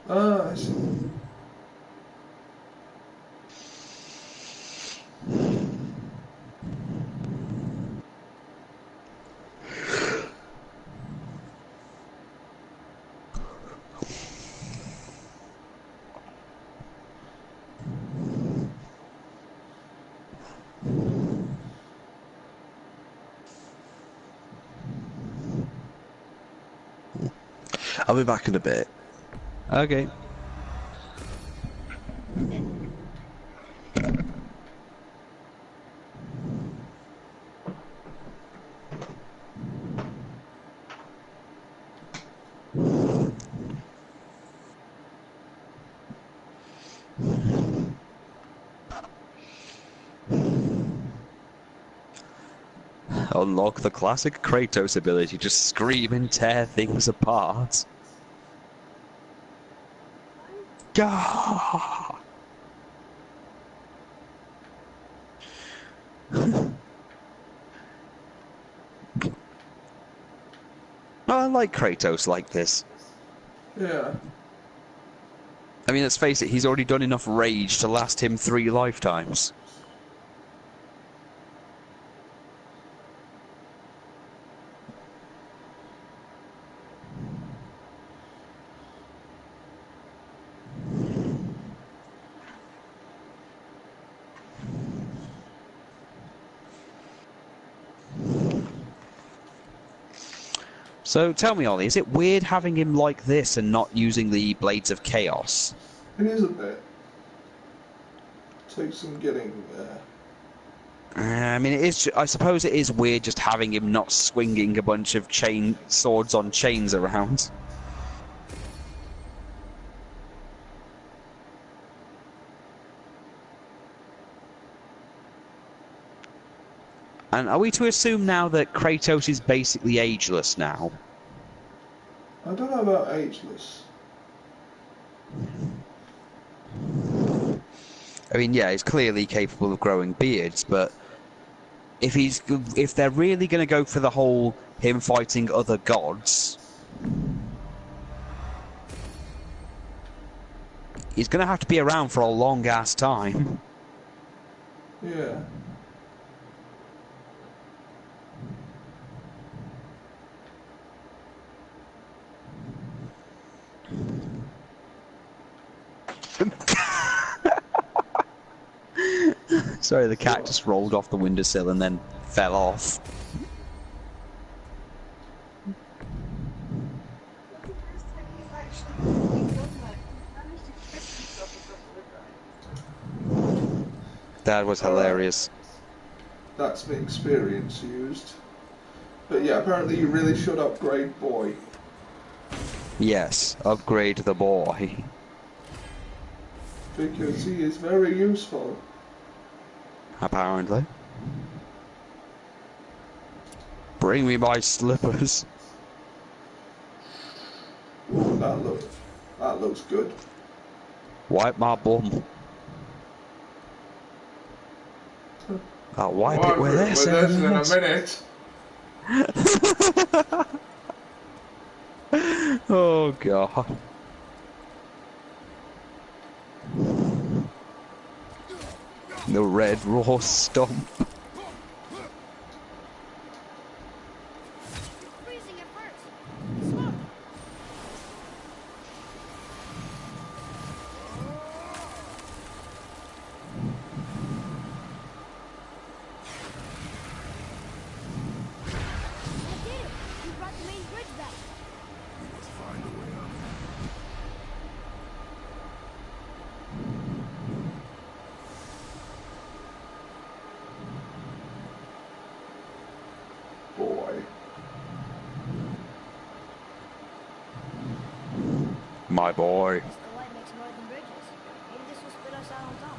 I see. I'll be back in a bit. Okay. Unlock the classic Kratos ability, just scream and tear things apart. Gah! I like Kratos like this. Yeah. I mean, let's face it, he's already done enough rage to last him 3 lifetimes. So tell me, Ollie, is it weird having him like this and not using the Blades of Chaos? It is a bit. Takes some getting. I mean, it is. I suppose it is weird just having him not swinging a bunch of swords on chains around. And are we to assume now that Kratos is basically ageless now? I don't know about ageless. I mean, yeah, he's clearly capable of growing beards, but if they're really going to go for the whole him fighting other gods, he's going to have to be around for a long ass time. Yeah. Sorry, the cat just rolled off the windowsill and then fell off. That was hilarious. That's the experience used. But yeah, apparently you really should upgrade boy. Yes, upgrade the boy. Because he is very useful. Apparently. Bring me my slippers. Ooh, that looks good. Wipe my bum. I'll wipe it with this in a minute. Oh god. The red raw stomp. Freezing at first. Slow. I did it. You brought the main bridge back. We must find a way up. Boy. My boy. The light makes more than bridges. Maybe this will split us out on top.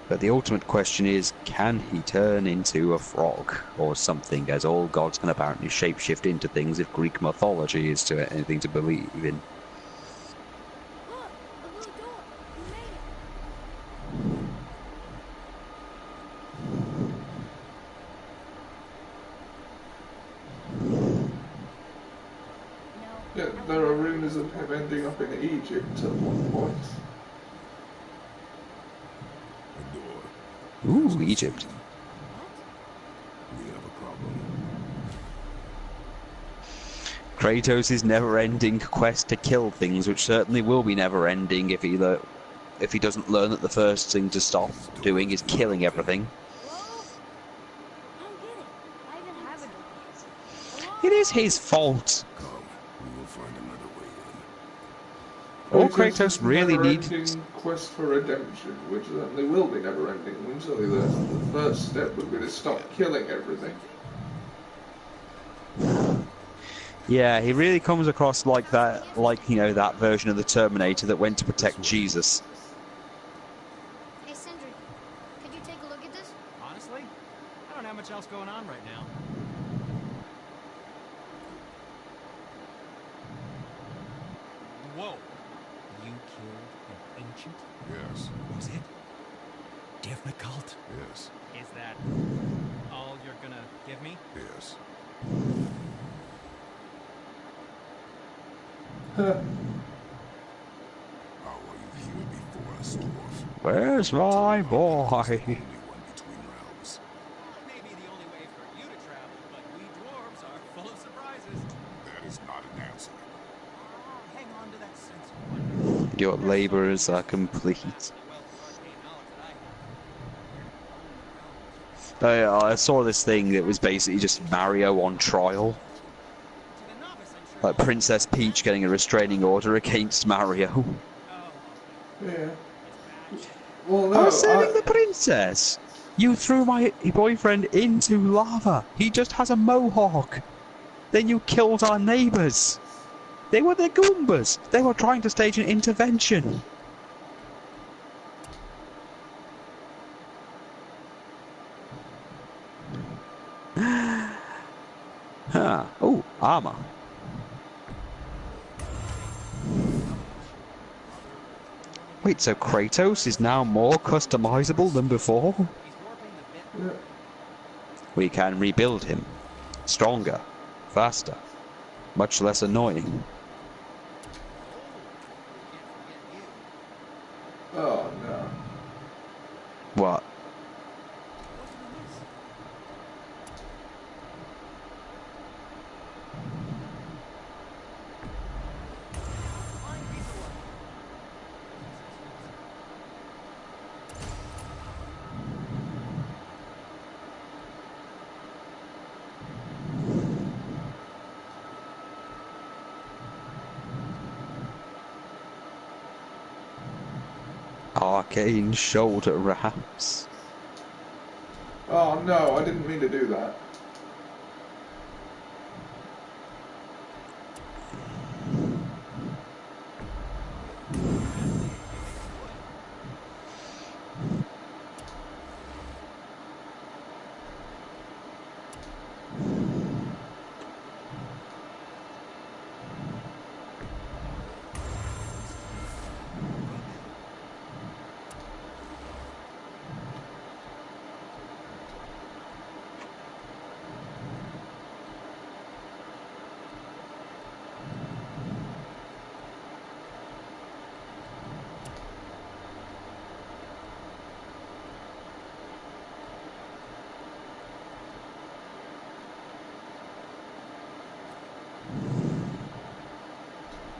But the ultimate question is, can he turn into a frog or something, as all gods can apparently shapeshift into things if Greek mythology is to anything to believe in. Look, a blue door. We made it. No. Yeah, there are rumours of him ending up in Egypt at one point. A door. Ooh, Egypt. We have a problem. Kratos' never-ending quest to kill things, which certainly will be never-ending if either if he doesn't learn that the first thing to stop doing is killing everything. Hello? I don't get it. I even have a door. Hello? It is his fault. Come, we will find another way in. All It's Kratos a really needed... never-ending quest for redemption, which certainly will be never-ending. Usually the first step would be to stop killing everything. Yeah, he really comes across like that, like, you know, that version of the Terminator that went to protect Jesus. Hey, Sindri. Could you take a look at this? Honestly, I don't have much else going on right now. Whoa! You killed an ancient? Yes, Was it difficult? yes, Is that all you're gonna give me? yes. Huh. How are you here before us, dwarf? Where's my boy? The only one between realms. It may be the only way for you to travel, but we dwarves are full of surprises. That is not an answer. Hang on to that sense of wonder. Your labours are complete. The wealth of arcane knowledge that I have. I saw this thing that was basically just Mario on trial. To the novice, I'm sure. Like Princess Peach getting a restraining order against Mario. Yeah. Well, I no, was saving the princess! You threw my boyfriend into lava! He just has a mohawk! Then you killed our neighbours! They were the Goombas! They were trying to stage an intervention! Huh. Oh, armour. Wait, so Kratos is now more customizable than before? yeah. We can rebuild him. Stronger. Faster. Much less annoying. Oh no. What? Arcane shoulder wraps. Oh no, I didn't mean to do that.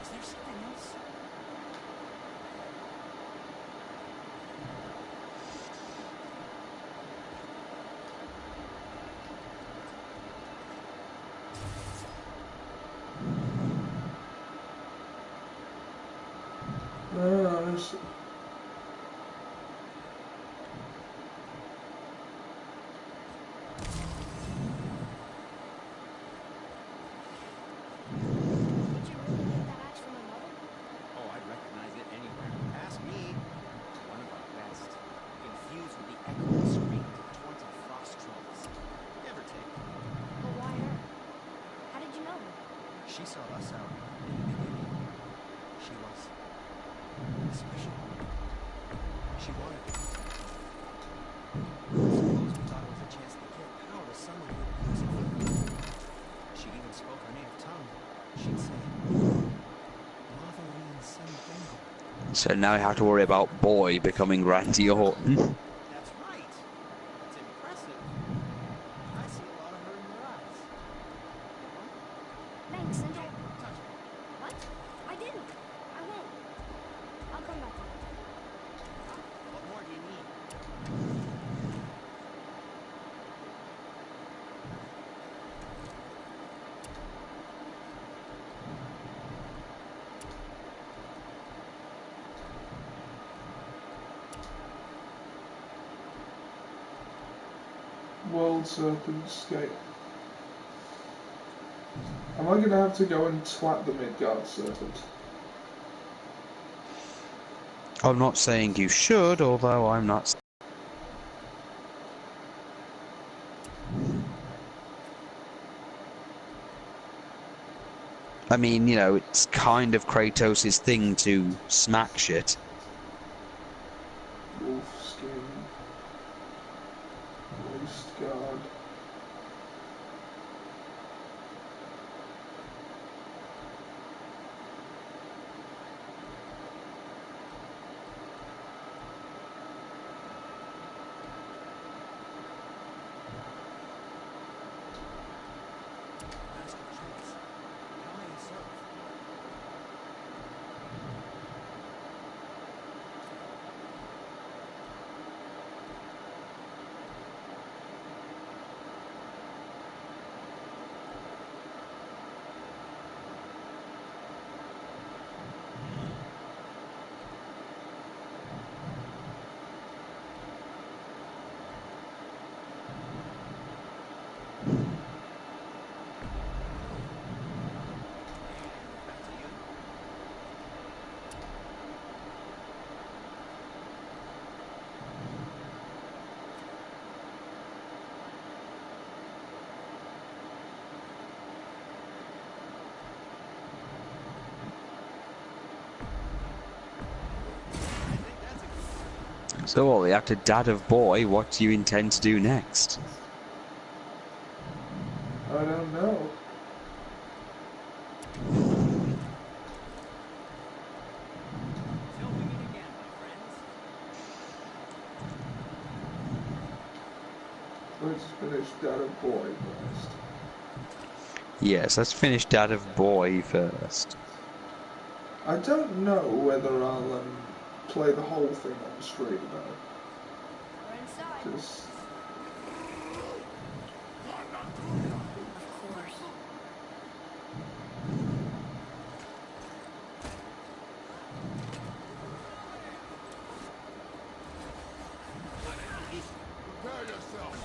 Is there something else? It's- Did you really get that axe from my mother? Oh, I'd recognize it anywhere. Ask me. One of our best. Infused with the echoing screams of 20 frost trolls. Never take. But why her? How did you know her? She sought us out in the beginning. She was special. She wanted it. Suppose we thought it was a chance to get power to someone who would use it for good. She even spoke her native tongue. She'd say, Marveline Sendengo. So now I have to worry about Boy becoming Randy Orton. That's right. It's impressive. I see a lot of her in your eyes. Thanks, Sindri. Don't touch me. What? I didn't. I won't. I'll come back to you. World Serpent's Gate. Am I gonna have to go and twat the Midgard Serpent? I'm not saying you should, although I'm not. I mean, you know, it's kind of Kratos' thing to smack shit. Wolf skin. Waist guard. Master Chase, how may I serve? Back to you. I think that's a good. So, well, after Dad of Boy, what do you intend to do next? I don't know. Till we meet again, my friends. Let's finish that a boy first. Yes, let's finish Dad of Boy first. I don't know whether I'll play the whole thing on stream though. We're inside. 'Cause Of course. Prepare yourself.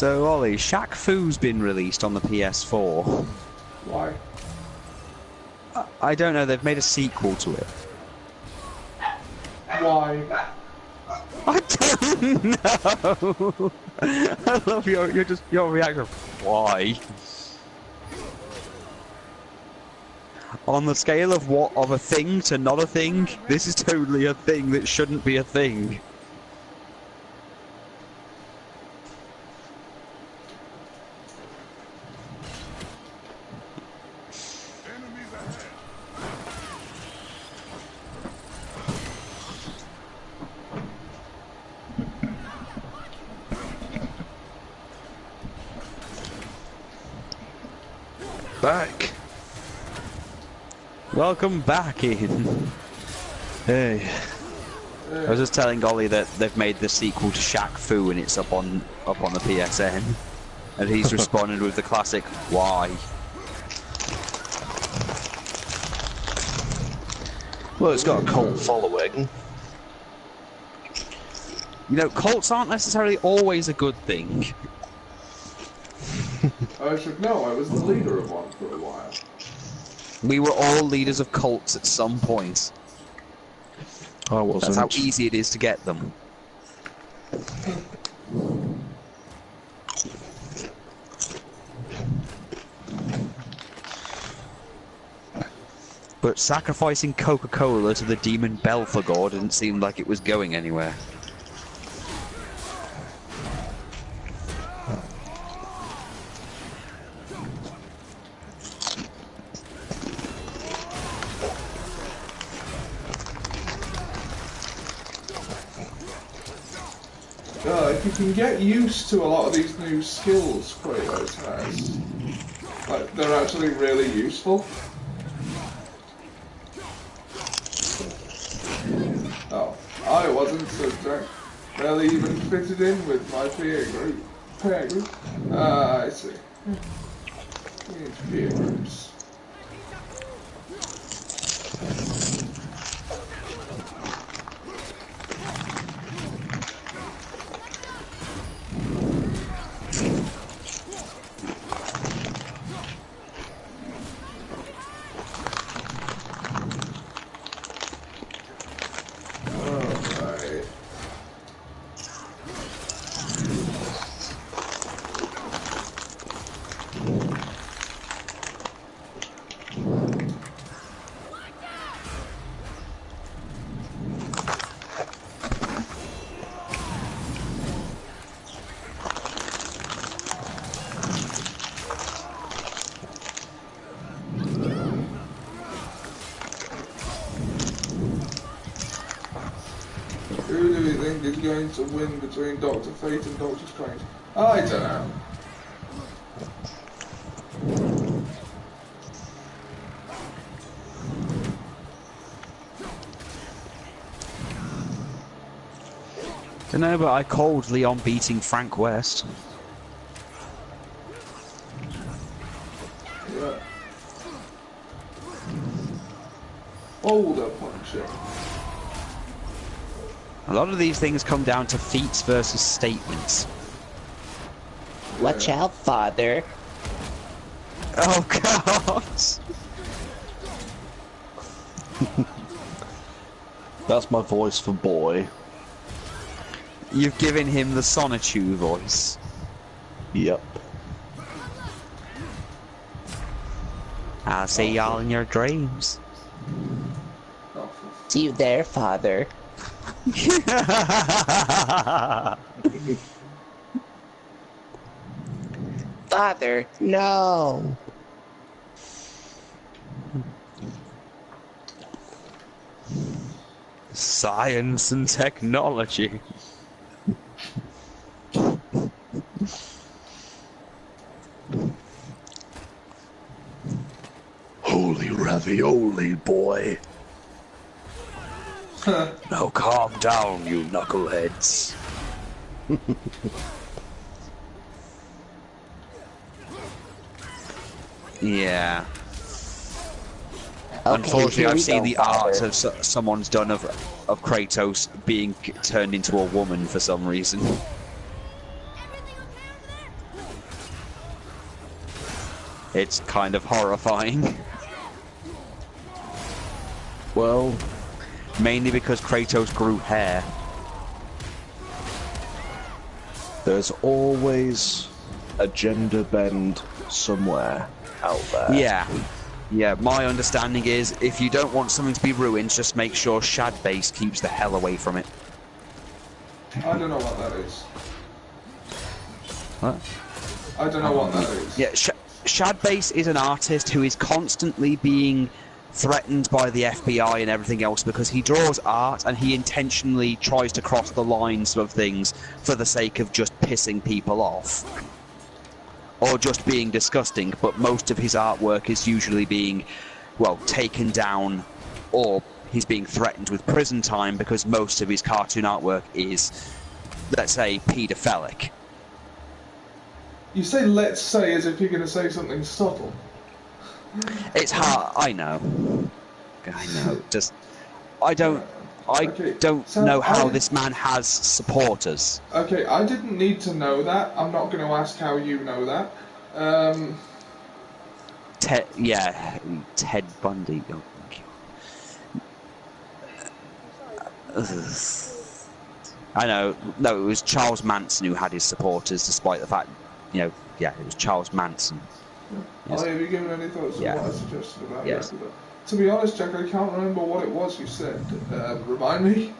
So, Ollie, Shaq Fu's been released on the PS4. Why? I don't know, they've made a sequel to it. Why? I don't know! I love your reaction. Why? On the scale of what, of a thing to not a thing, this is totally a thing that shouldn't be a thing. Back. Welcome back, Ian. Hey. I was just telling Ollie that they've made the sequel to Shaq Fu and it's up on the PSN, and he's responded with the classic "Why?" Well, it's got a cult following. You know, cults aren't necessarily always a good thing. I should know, I was the leader of one for a while. We were all leaders of cults at some point. I wasn't. That's how easy it is to get them. But sacrificing Coca-Cola to the demon Belphegor didn't seem like it was going anywhere. If you can get used to a lot of these new skills Kratos has, like, they're actually really useful. Oh, I wasn't, so Jack barely even fitted in with my peer group. I see. We need peer groups. Who do we think is going to win between Dr. Fate and Dr. Strange? I don't know. Don't know, but I called Leon beating Frank West. Yeah. Boulder punching. A lot of these things come down to feats versus statements. Watch out, father. Oh, God! That's my voice for boy. You've given him the Sonichu voice. Yep. I'll see y'all in your dreams. See you there, father. Father, no. Science and technology. Holy ravioli, boy. Now calm down, you knuckleheads. Yeah. Okay, Unfortunately, here I've we seen go, the father. art of someone's done of Kratos being turned into a woman for some reason. It's kind of horrifying. Well, Mainly because Kratos grew hair. there's always a gender bend somewhere out there. Yeah. Yeah, my understanding is if you don't want something to be ruined, just make sure Shad Base keeps the hell away from it. I don't know what that is. What? I don't know what that is. Yeah, Shad Base is an artist who is constantly being threatened by the FBI and everything else because he draws art and he intentionally tries to cross the lines of things for the sake of just pissing people off. Or just being disgusting, but most of his artwork is usually being, well, taken down, or he's being threatened with prison time because most of his cartoon artwork is, let's say, paedophilic. You say "let's say" as if you're going to say something subtle. It's hard, I know. Just, I don't So know how this man has supporters. Okay, I didn't need to know that. I'm not going to ask how you know that. Ted Bundy. I know. No, it was Charles Manson who had his supporters, despite the fact, it was Charles Manson. Yes. Have you given any thoughts to Yeah. what I suggested about Yes. Yakuza? To be honest, Jack, I can't remember what it was you said. Remind me?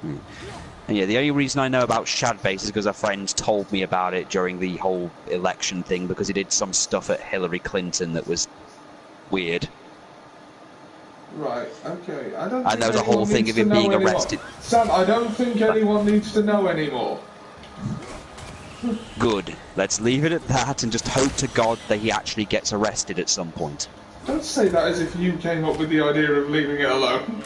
And yeah, the only reason I know about Shad Base is because a friend told me about it during the whole election thing, because he did some stuff at Hillary Clinton that was weird. Right, okay. I don't And think there was a whole anyone thing needs of to him know being anymore. arrested. Sam, I don't think anyone needs to know anymore. Good. Let's leave it at that and just hope to God that he actually gets arrested at some point. Don't say that as if you came up with the idea of leaving it alone.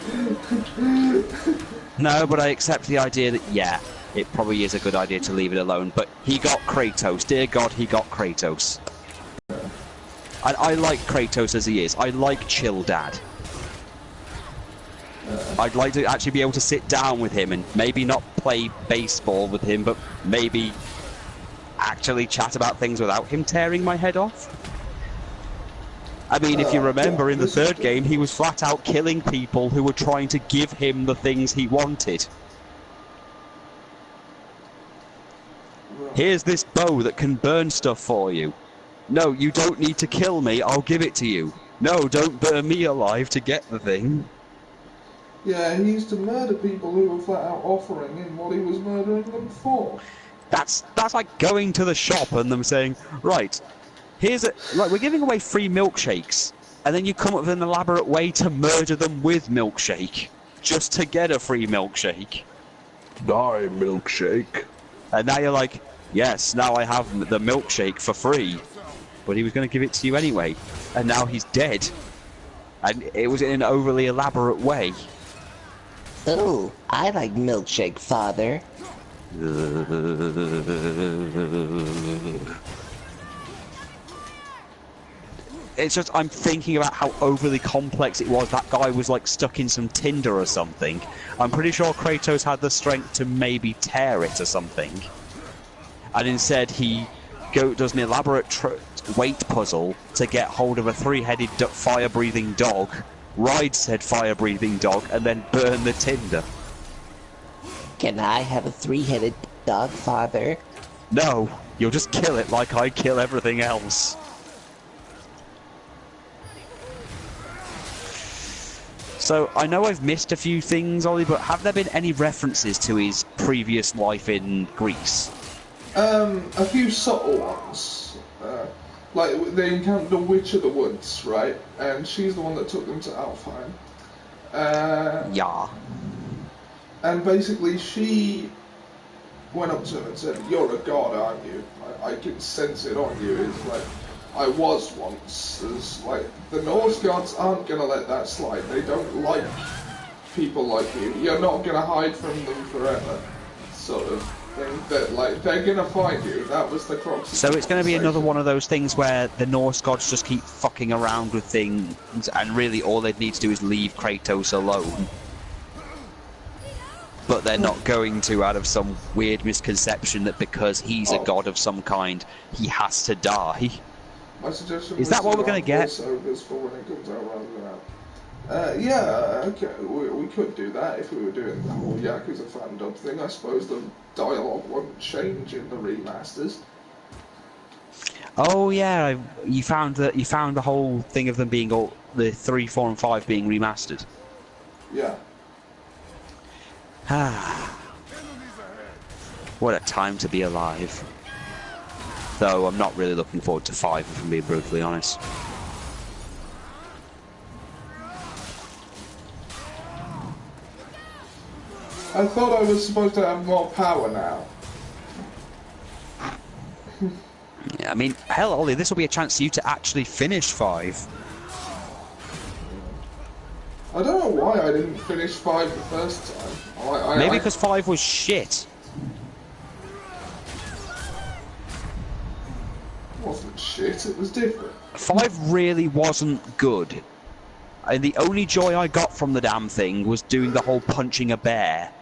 No, but I accept the idea that, yeah, it probably is a good idea to leave it alone. But he got Kratos. Dear God, he got Kratos. And I like Kratos as he is. I like Chill Dad. I'd like to actually be able to sit down with him and maybe not play baseball with him, but maybe actually chat about things without him tearing my head off. I mean, if you remember, in the third game, he was flat out killing people who were trying to give him the things he wanted. Here's this bow that can burn stuff for you. No, you don't need to kill me, I'll give it to you. No, don't burn me alive to get the thing. Yeah, he used to murder people who were flat out offering him what he was murdering them for. That's like going to the shop and them saying, right, we're giving away free milkshakes, and then you come up with an elaborate way to murder them with milkshake, just to get a free milkshake. Die, milkshake. And now you're like, yes, now I have the milkshake for free. But he was going to give it to you anyway, and now he's dead. And it was in an overly elaborate way. Ooh, I like milkshake, Father. It's just, I'm thinking about how overly complex it was. That guy was like stuck in some tinder or something. I'm pretty sure Kratos had the strength to maybe tear it or something. And instead he does an elaborate weight puzzle to get hold of a three-headed fire-breathing dog, ride said fire-breathing dog, and then burn the tinder. Can I have a three-headed dog, Father? No, you'll just kill it like I kill everything else. So, I know I've missed a few things, Ollie, but have there been any references to his previous life in Greece? A few subtle ones. Like, they encountered a witch of the woods, right? And she's the one that took them to Alfheim. Yeah. And basically, she went up to him and said, "You're a god, aren't you? I can sense it on you." It's like, I was once. It's like, the Norse gods aren't going to let that slide. They don't like people like you. You're not going to hide from them forever, sort of thing. That, like, they're going to find you. That was the crux. So it's going to be another one of those things where the Norse gods just keep fucking around with things, and really all they'd need to do is leave Kratos alone. But they're not going to, out of some weird misconception that because he's a god of some kind, he has to die. My suggestion Is was that what we're gonna get? voiceovers for when it comes out rather than out. Yeah, okay, we could do that if we were doing the whole Yakuza fan dub thing. I suppose the dialogue wouldn't change in the remasters. Oh yeah, you found the whole thing of them being all the 3, 4, and 5 being remastered. Yeah. Ah, what a time to be alive. Though I'm not really looking forward to 5, if I'm being brutally honest. I thought I was supposed to have more power now. Yeah, I mean, hell, Ollie, this will be a chance for you to actually finish 5. I don't know why I didn't finish 5 the first time. Maybe because 5 was shit. It wasn't shit, it was different. 5 really wasn't good. And the only joy I got from the damn thing was doing the whole punching a bear.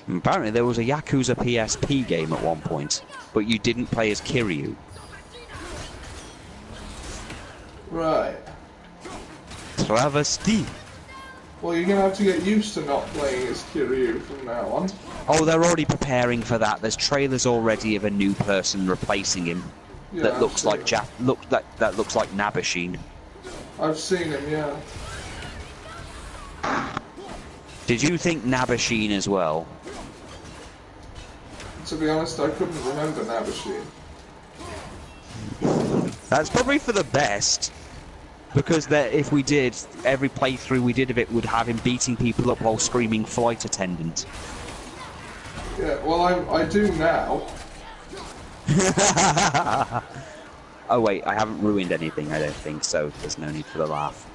Apparently there was a Yakuza PSP game at one point, but you didn't play as Kiryu. Right. Travesty. Well, you're going to have to get used to not playing as Kiryu from now on. Oh, they're already preparing for that. There's trailers already of a new person replacing him that looks like that looks like Nabashin. I've seen him, yeah. Did you think Nabashin as well? To be honest, I couldn't remember Nabashin. That's probably for the best, because if we did, every playthrough we did of it would have him beating people up while screaming flight attendant. Yeah, well, I do now. Oh wait, I haven't ruined anything, I don't think, so there's no need for the laugh.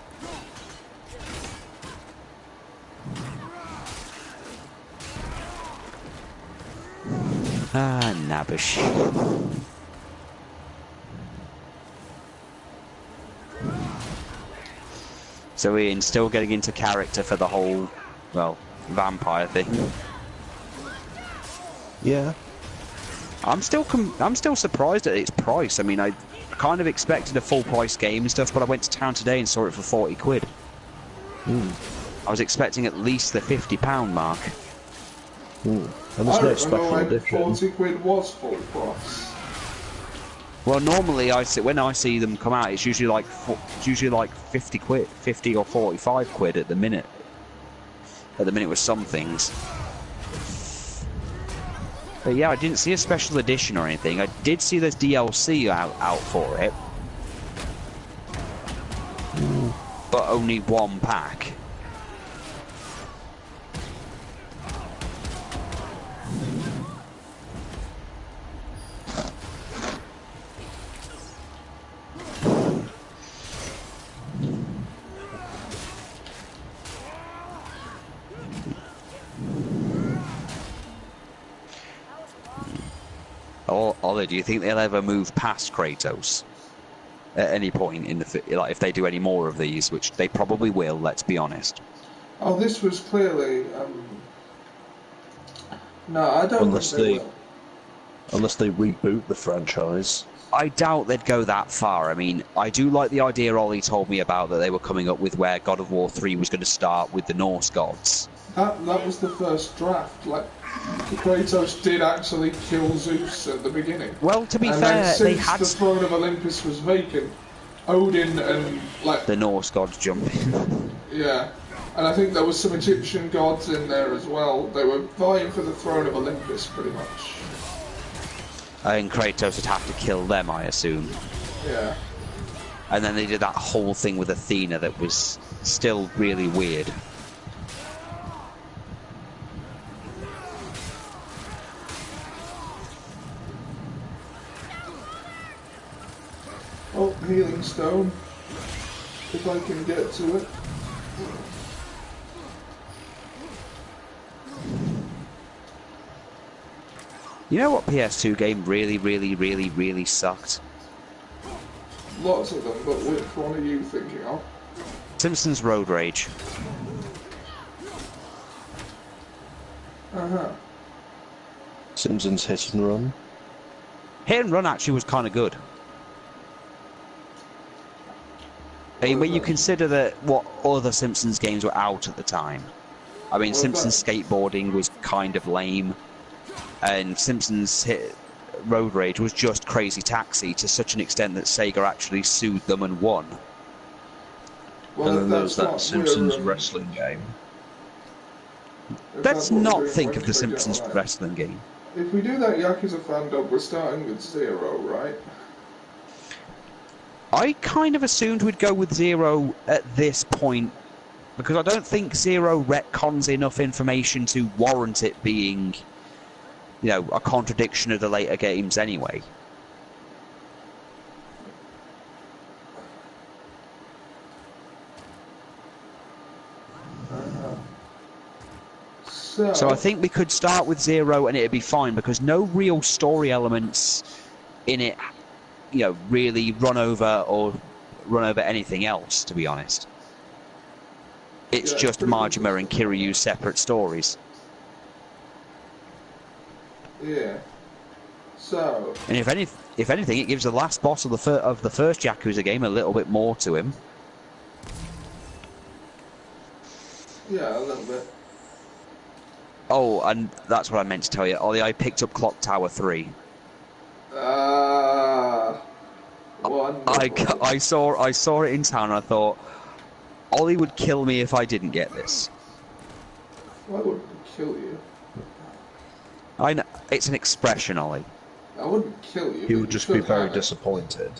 Ah, Nabash. So Ian, still getting into character for the whole, well, vampire thing. Yeah. I'm still surprised at its price. I mean, I kind of expected a full price game and stuff, but I went to town today and saw it for 40 quid. I was expecting at least the £50 mark. And there's no special edition. 40 quid was full price. Well, normally when I see them come out, it's usually like 50 quid, 50 or 45 quid at the minute. At the minute with some things. But yeah, I didn't see a special edition or anything. I did see there's DLC out for it, but only one pack. Ollie, do you think they'll ever move past Kratos at any point in the if they do any more of these, which they probably will? Let's be honest. Oh, this was clearly. No, I don't think they will. Unless they reboot the franchise. I doubt they'd go that far. I mean, I do like the idea Ollie told me about that they were coming up with where God of War 3 was going to start with the Norse gods. That was the first draft. Like, Kratos did actually kill Zeus at the beginning. Well, to be and fair, then, they since had the throne of Olympus was vacant, Odin and like the Norse gods jumping. Yeah, and I think there was some Egyptian gods in there as well. They were vying for the throne of Olympus, pretty much. And Kratos would have to kill them, I assume. Yeah. And then they did that whole thing with Athena that was still really weird. Oh, healing stone. If I can get to it. You know what PS2 game really sucked? lots of them, but which one are you thinking of? Simpsons Road Rage. Uh-huh. Simpsons Hit and Run. Hit and Run actually was kind of good. I mean, when you consider that what other Simpsons games were out at the time. I mean, Simpsons Skateboarding was kind of lame, and Simpsons Road Rage was just Crazy Taxi to such an extent that Sega actually sued them and won. Well, And then that's there's that what Simpsons we're, wrestling game. if Let's that's what we're not doing, think we're of the gonna go Simpsons on that. wrestling game. If we do that Yakuza fan dub, we're starting with 0, right? I kind of assumed we'd go with 0 at this point, because I don't think 0 retcons enough information to warrant it being, you know, a contradiction of the later games anyway. So I think we could start with 0 and it'd be fine, because no real story elements in it, you know, really run over anything else, to be honest. It's just Majima and Kiryu's separate stories. Yeah. So. And if anything, it gives the last boss of the first Yakuza game a little bit more to him. Yeah, a little bit. Oh, and that's what I meant to tell you. Ollie, I picked up Clock Tower 3. Wonderful. I saw it in town and I thought, Ollie would kill me if I didn't get this. I wouldn't kill you. I know, it's an expression, Ollie. I wouldn't kill you. He would just be very disappointed.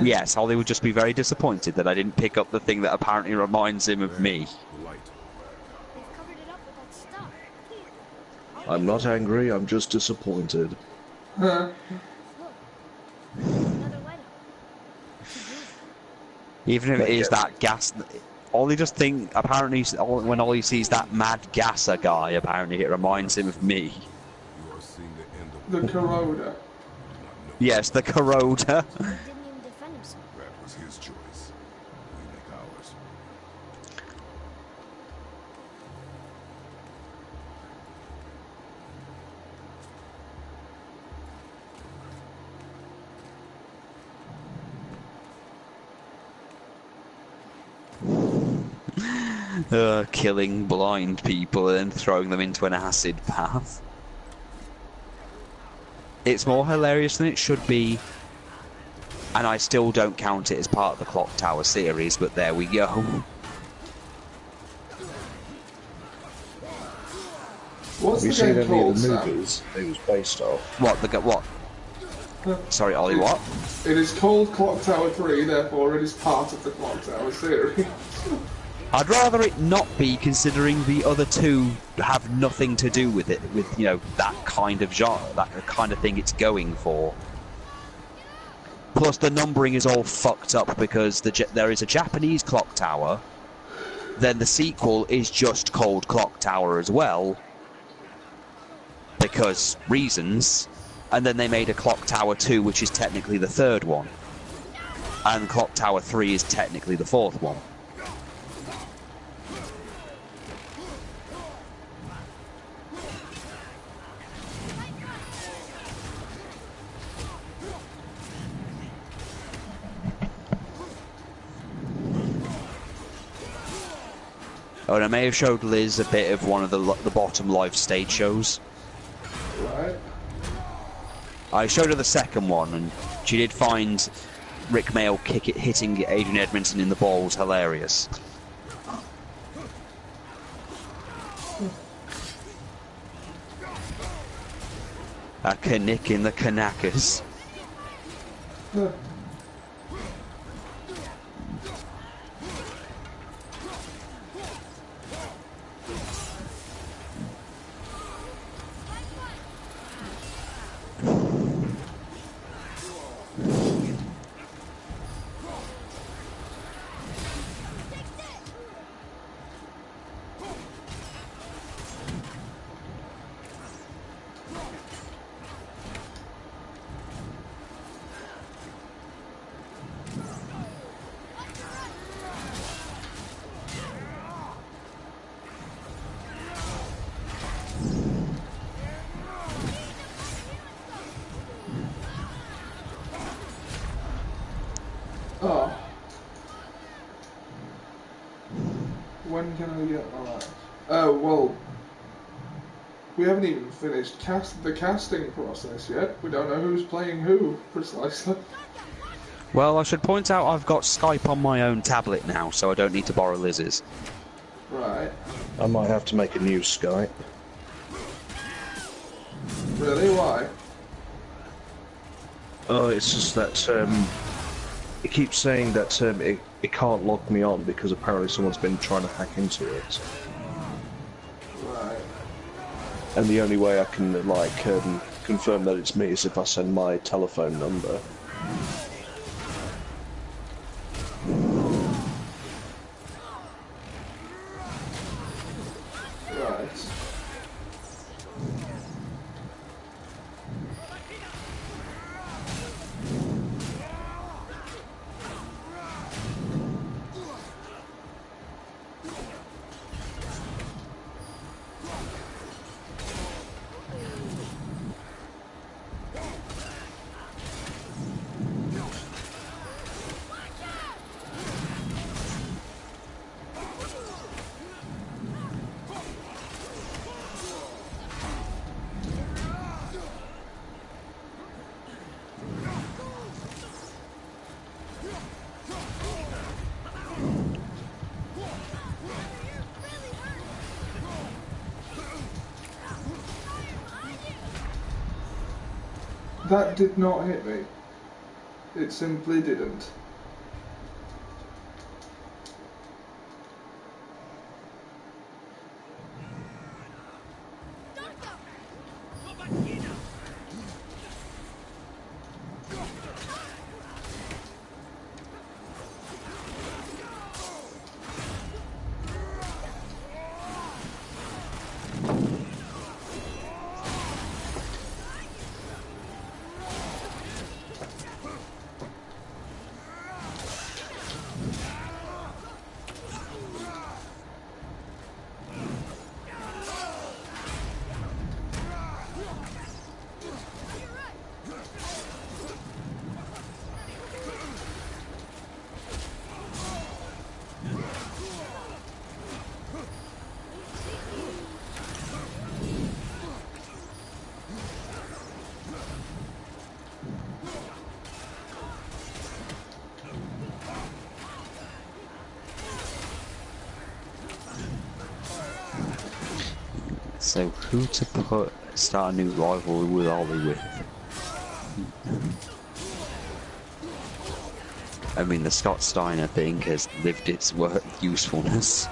Yes, Ollie would just be very disappointed that I didn't pick up the thing that apparently reminds him of me. They've covered it up with that stuff. I'm not angry, I'm just disappointed. Huh? Another letter. Even if it is that gas... Ollie just apparently, when Ollie sees that mad gasser guy, apparently it reminds him of me. The Kuroda. Yes, the Kuroda. He didn't even defend himself. That was his choice. We make ours. Killing blind people and throwing them into an acid bath. It's more hilarious than it should be, and I still don't count it as part of the Clock Tower series, but there we go. What's Have you the seen game any called, of the Sam? movies it was based off? What? Sorry, Ollie, what? It is called Clock Tower 3, therefore it is part of the Clock Tower series. I'd rather it not be, considering the other two have nothing to do with it, with, you know, that kind of genre, that kind of thing it's going for. Plus, the numbering is all fucked up because there is a Japanese Clock Tower, then the sequel is just called Clock Tower as well, because reasons, and then they made a Clock Tower 2, which is technically the third one, and Clock Tower 3 is technically the fourth one. Oh, and I may have showed Liz a bit of one of the bottom live stage shows. Right. I showed her the second one, and she did find Rick Mail hitting Adrian Edmondson in the balls hilarious. A Kanik in the Kanakas. Oh. When can I get my life? Oh, well, we haven't even finished the casting process yet. We don't know who's playing who, precisely. Well, I should point out I've got Skype on my own tablet now, so I don't need to borrow Liz's. Right. I might have to make a new Skype. Really? Why? Oh, it's just that it keeps saying that it can't log me on because apparently someone's been trying to hack into it. Right. And the only way I can like confirm that it's me is if I send my telephone number. Right. That did not hit me. It simply didn't. So who to start a new rivalry with Ollie with? I mean, the Scott Steiner thing has lived its usefulness.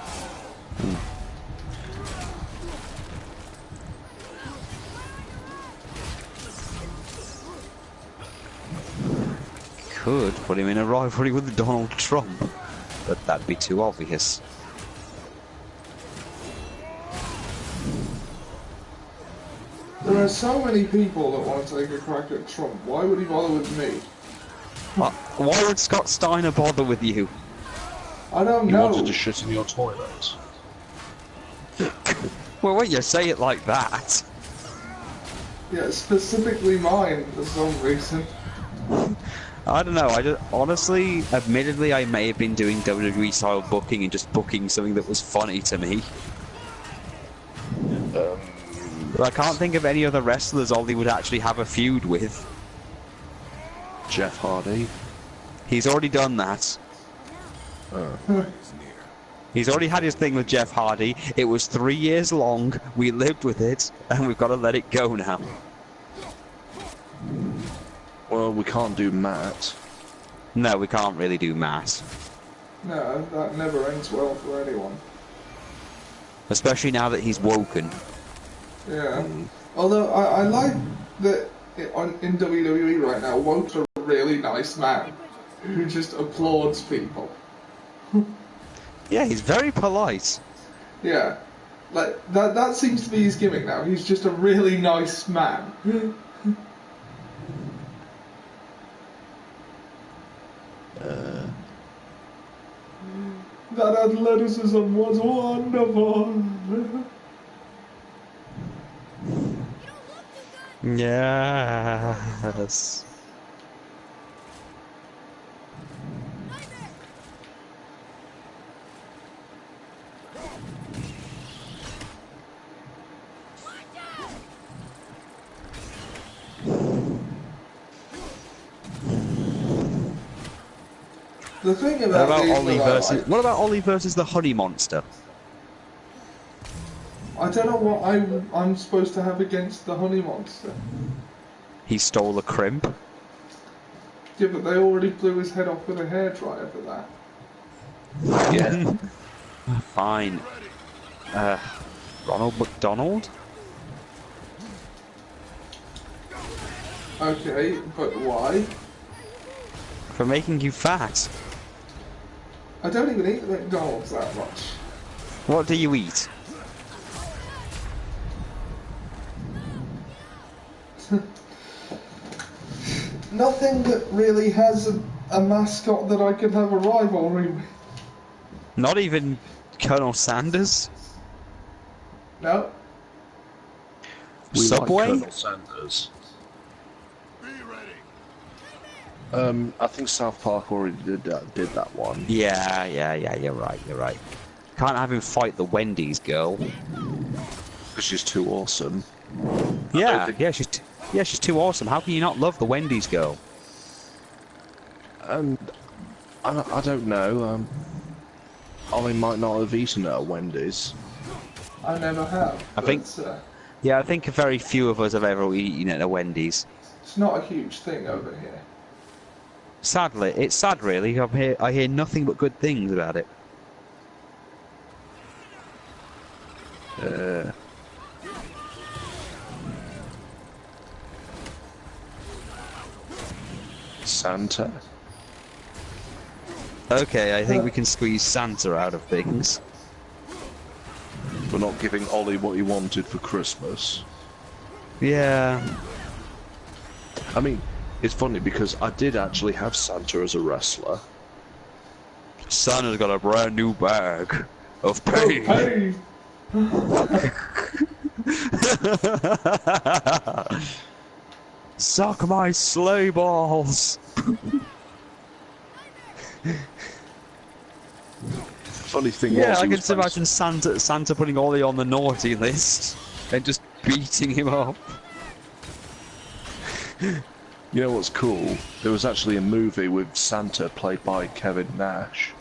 Could put him in a rivalry with Donald Trump, but that'd be too obvious. There are so many people that want to take a crack at Trump. Why would he bother with me? Why would Scott Steiner bother with you? I don't You know. wanted to shit in your toilet. Well, when you say it like that. Yeah, specifically mine for some reason. I don't know, honestly, admittedly, I may have been doing WWE style booking and just booking something that was funny to me. But I can't think of any other wrestlers Ollie would actually have a feud with. Jeff Hardy. He's already done that. He's already had his thing with Jeff Hardy. It was 3 years long, we lived with it, and we've got to let it go now. Well, we can't do Matt. No, we can't really do Matt. No, that never ends well for anyone. Especially now that he's woken. Yeah. Although, I like that in WWE right now, Woke's a really nice man who just applauds people. Yeah, he's very polite. Yeah. Like, that seems to be his gimmick now. He's just a really nice man. That athleticism was wonderful. Yes. The thing What about about these Ollie that I versus? like, What about Ollie versus the honey monster? I don't know what I'm supposed to have against the honey monster. He stole a crimp. Yeah, but they already blew his head off with a hairdryer for that. Yeah. Fine. Ronald McDonald? Okay, but why? For making you fat. I don't even eat McDonald's that much. What do you eat? Nothing that really has a mascot that I could have a rivalry with. Not even Colonel Sanders? No. We Subway? like Colonel Sanders. I think South Park already did that one. Yeah, you're right. Can't have him fight the Wendy's girl. Because she's too awesome. She's too awesome. How can you not love the Wendy's girl? And I don't know. Ollie might not have eaten at Wendy's. I never have. I think very few of us have ever eaten at a Wendy's. It's not a huge thing over here. Sadly, it's sad really. I hear nothing but good things about it. Santa? Okay, I think we can squeeze Santa out of things. We're not giving Ollie what he wanted for Christmas. Yeah. I mean, it's funny because I did actually have Santa as a wrestler. Santa's got a brand new bag of pain. Hey! Suck my sleigh balls. Funny thing Yeah, was, I he can was just imagine Santa putting Ollie on the naughty list and just beating him up. You know what's cool? There was actually a movie with Santa played by Kevin Nash.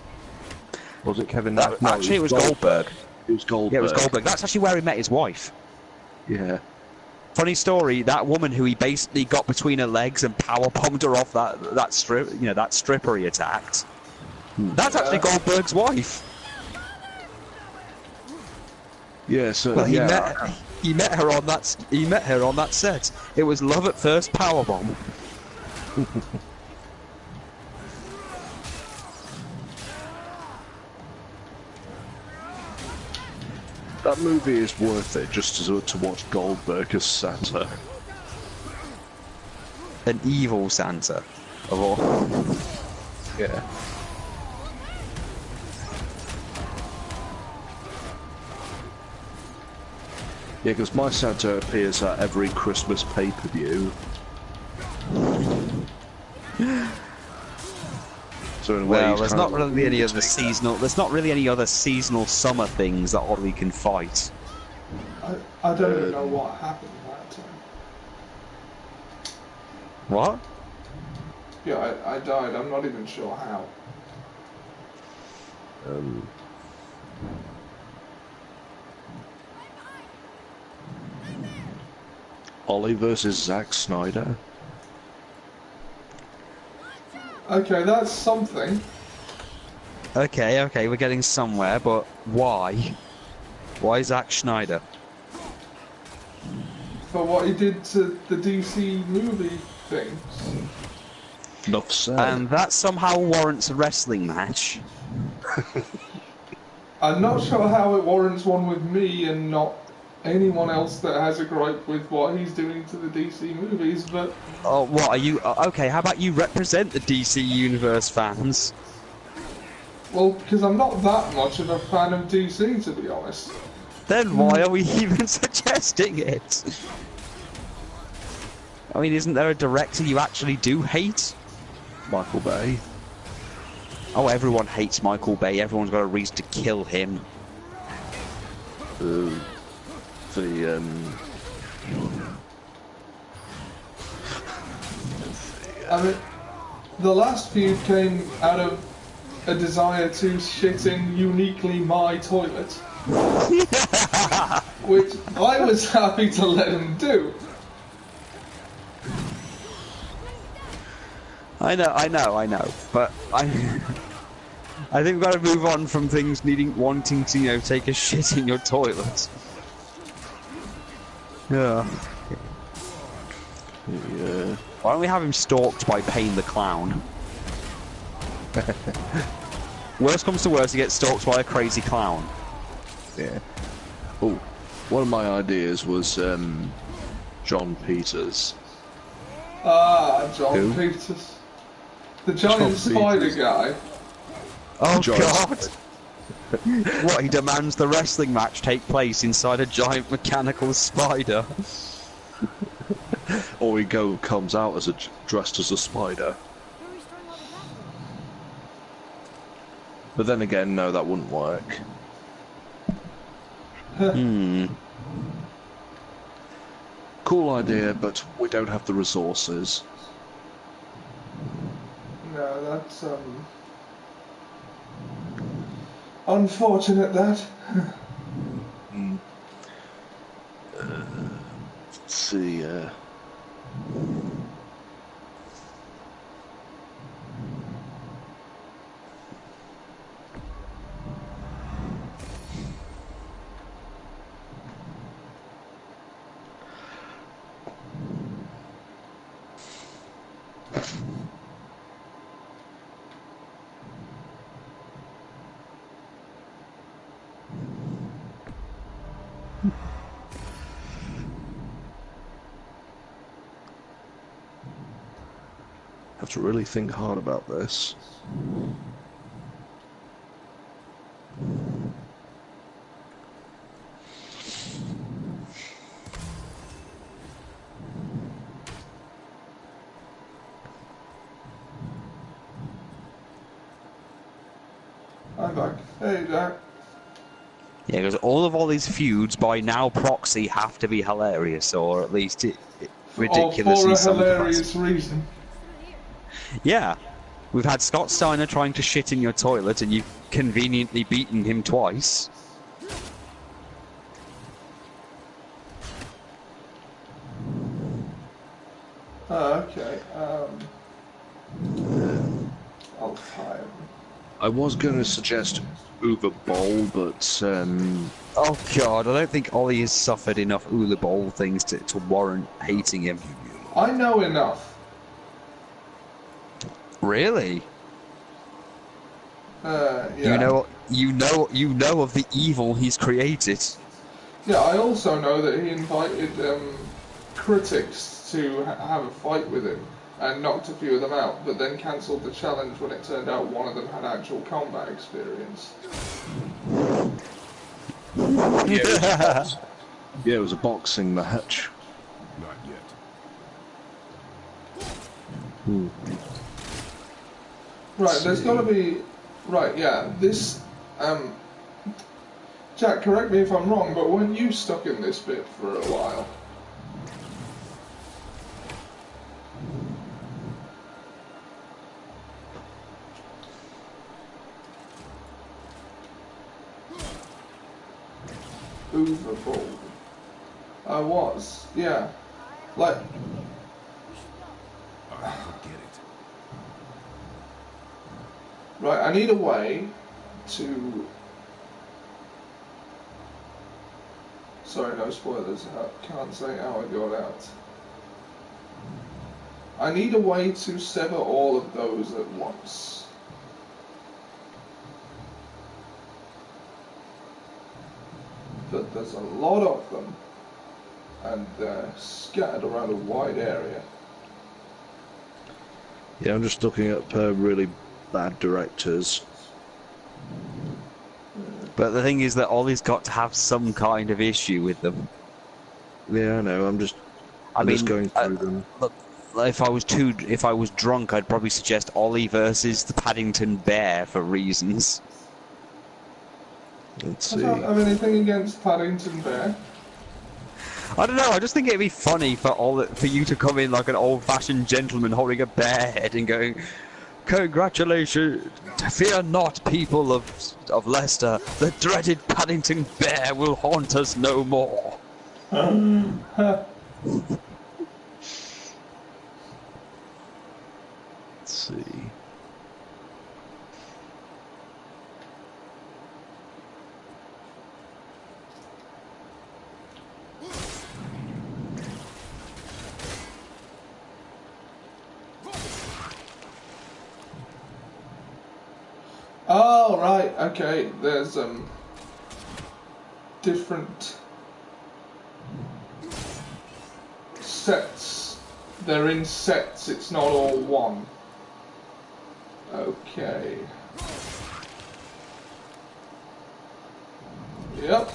Was it Kevin Nash? No, Actually, it was Goldberg. It was Goldberg. Yeah, it was Goldberg. That's actually where he met his wife. Yeah. Funny story. That woman who he basically got between her legs and power bombed her off that stripper he attacked. That's actually Goldberg's wife. Yeah. So Well, yeah. he met her on that set. It was love at first powerbomb. That movie is worth it just to watch Goldberg as Santa. An evil Santa, of all. Yeah. Yeah, because my Santa appears at every Christmas pay-per-view. So in a way, Well, he's there's kind not of really any other take seasonal. There's not really any other seasonal summer things that Ollie can fight. I don't even know what happened that time. What? Yeah, I died. I'm not even sure how. Ollie versus Zack Snyder. Okay, that's something. Okay, we're getting somewhere, but why? Why Zack Snyder? For what he did to the DC movie things. Enough said. And that somehow warrants a wrestling match. I'm not sure how it warrants one with me and not anyone else that has a gripe with what he's doing to the DC movies, but... Oh, what are you... Okay, how about you represent the DC Universe fans? Well, because I'm not that much of a fan of DC, to be honest. Then why are we even suggesting it? I mean, isn't there a director you actually do hate? Michael Bay. Oh, everyone hates Michael Bay. Everyone's got a reason to kill him. I mean, the last feud came out of a desire to shit in uniquely my toilet, which I was happy to let him do. I know, but I think we've got to move on from things wanting to, take a shit in your toilet. Yeah. Yeah. Why don't we have him stalked by Payne the Clown? Worst comes to worst, he gets stalked by a crazy clown. Yeah. Oh, one of my ideas was John Peters. Ah, John Who? Peters. The giant spider guy. Oh Giant God! What, he demands the wrestling match take place inside a giant mechanical spider? Or he comes out as dressed as a spider. Where are we storing all the back But then again, no, that wouldn't work. Cool idea, but we don't have the resources. No, that's unfortunate that. Let's see, have to really think hard about this. I'm back. Hey, Jack. Yeah, because all these feuds by now proxy have to be hilarious, or at least ridiculously Or for a some hilarious capacity. reason. Yeah, we've had Scott Steiner trying to shit in your toilet, and you've conveniently beaten him twice. Okay. Alfheim. I was going to suggest Uber Bowl, but Oh God, I don't think Ollie has suffered enough Ula Bowl things to warrant hating him. I know enough. Really? Yeah. You know of the evil he's created. Yeah, I also know that he invited critics to have a fight with him and knocked a few of them out, but then cancelled the challenge when it turned out one of them had actual combat experience. yeah, it was a boxing match. Not yet. Right, there's got to be... Right, yeah, this... Jack, correct me if I'm wrong, but weren't you stuck in this bit for a while? Overbold. I was, yeah. Like... Forget it. Right, I need a way to... Sorry, no spoilers. I can't say how I got out. I need a way to sever all of those at once. But there's a lot of them, and they're scattered around a wide area. Yeah, I'm just looking up really bad directors. But the thing is that Ollie's got to have some kind of issue with them. Yeah, I know. I'm just going through them. Look, if I was drunk, I'd probably suggest Ollie versus the Paddington Bear for reasons. Let's I see. don't have anything against Paddington Bear. I don't know. I just think it'd be funny for you to come in like an old-fashioned gentleman holding a bear head and going, Congratulations! Fear not, people of Leicester. The dreaded Paddington Bear will haunt us no more. Let's see. Oh, right, okay, there's, different sets. They're in sets, it's not all one. Okay. Yep.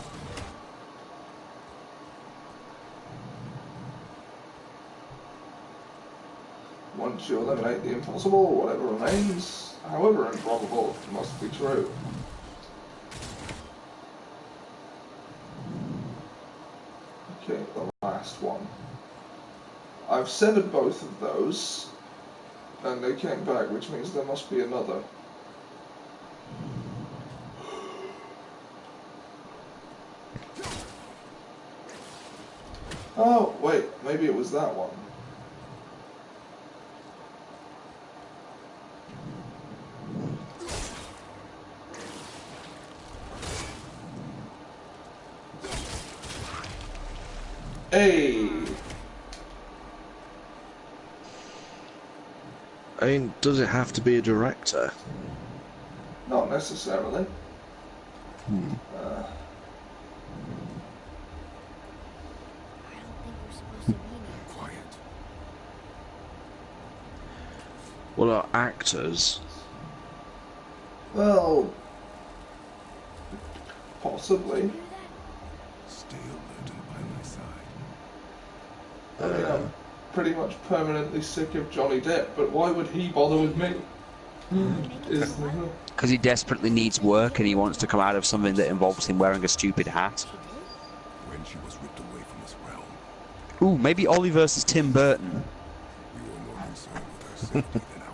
Once you eliminate the impossible, whatever remains, however improbable, must be true. Okay, the last one. I've severed both of those, and they came back, which means there must be another. Oh, wait, maybe it was that one. Hey! I mean, does it have to be a director? Not necessarily. I don't think we're supposed to be near. Quiet. What are actors? Well, possibly. Stay alert and by my side. I mean, I'm pretty much permanently sick of Johnny Depp, but why would he bother with me? Because he desperately needs work and he wants to come out of something that involves him wearing a stupid hat. When she was ripped away from this realm, Ooh, maybe Ollie versus Tim Burton. we were more concerned with her safety than our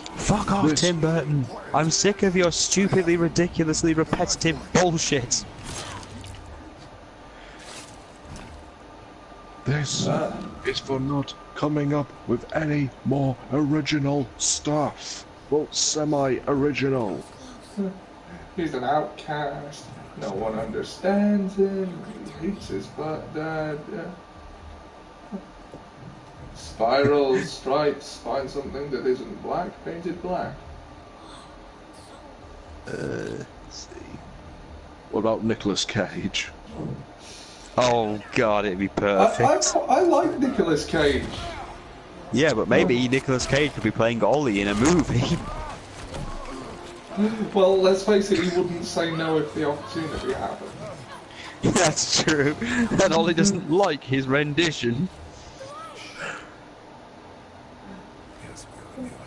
goal. Fuck off, Tim Burton. I'm sick of your stupidly, ridiculously repetitive bullshit. This is for not coming up with any more original stuff. Well, semi-original. He's an outcast. No one understands him. He hates his black dad. Yeah. Spirals, stripes, find something that isn't black, paint it black. Let's see. What about Nicolas Cage? Oh god, it'd be perfect. I like Nicolas Cage. Yeah, but maybe Nicolas Cage could be playing Ollie in a movie. Well, let's face it, he wouldn't say no if the opportunity happened. That's true. And Ollie doesn't like his rendition. Yes, we are near our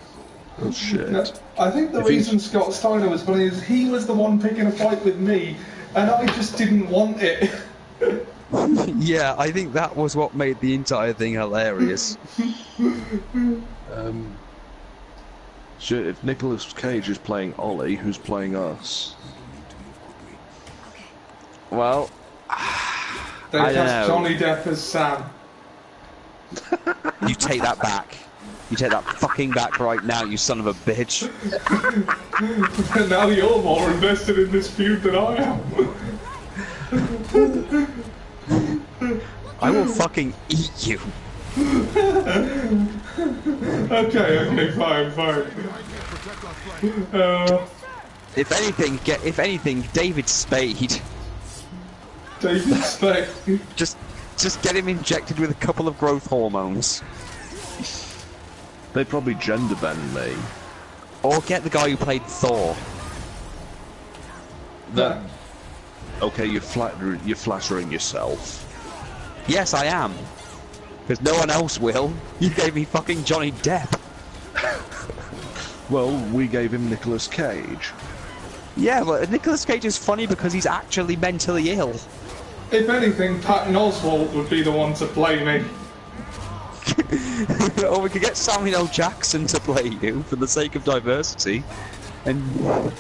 goal. Oh shit. No, I think the If reason Scott Steiner was funny is he was the one picking a fight with me, and I just didn't want it. Yeah, I think that was what made the entire thing hilarious. Shit, if Nicolas Cage is playing Ollie, who's playing us? Well, They I don't cast know. Johnny Depp as Sam. You take that back. You take that fucking back right now, you son of a bitch. And now you're more invested in this feud than I am. I will fucking eat you. Okay, fine. If anything, David Spade. David Spade. Just get him injected with a couple of growth hormones. they probably gender bend me. Or get the guy who played Thor. That. Okay, you're flattering yourself. Yes, I am. Because no one else will. You gave me fucking Johnny Depp. Well, we gave him Nicolas Cage. Yeah, but Nicolas Cage is funny because he's actually mentally ill. If anything, Patton Oswalt would be the one to play me. Or we could get Samuel L. Jackson to play you for the sake of diversity, and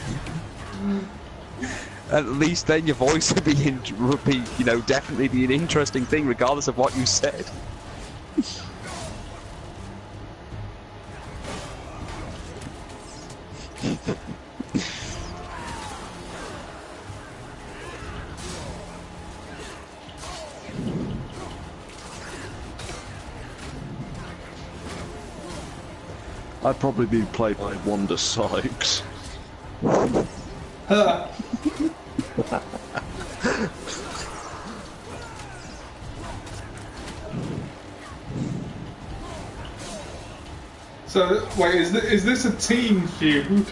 at least then your voice would be, you know, definitely be an interesting thing, regardless of what you said. I'd probably be played by Wanda Sykes. Huh. So, wait, is this a team feud?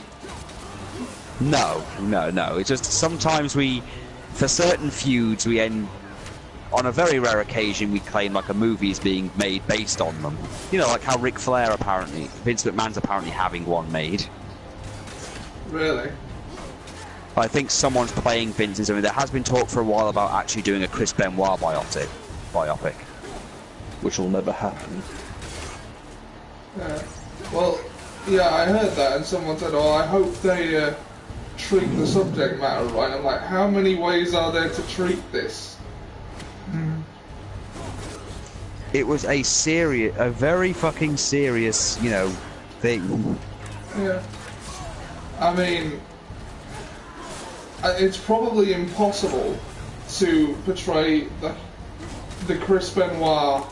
No. It's just sometimes for certain feuds, we end. On a very rare occasion, we claim like a movie is being made based on them. You know, like how Vince McMahon's apparently having one made. Really? I think someone's playing Vince in something. There has been talk for a while about actually doing a Chris Benoit biopic. Which will never happen. Yeah. Well, yeah, I heard that, and someone said, "Oh, I hope they treat the subject matter right." I'm like, how many ways are there to treat this? It was a very fucking serious, you know, thing. Yeah. I mean, it's probably impossible to portray the Chris Benoit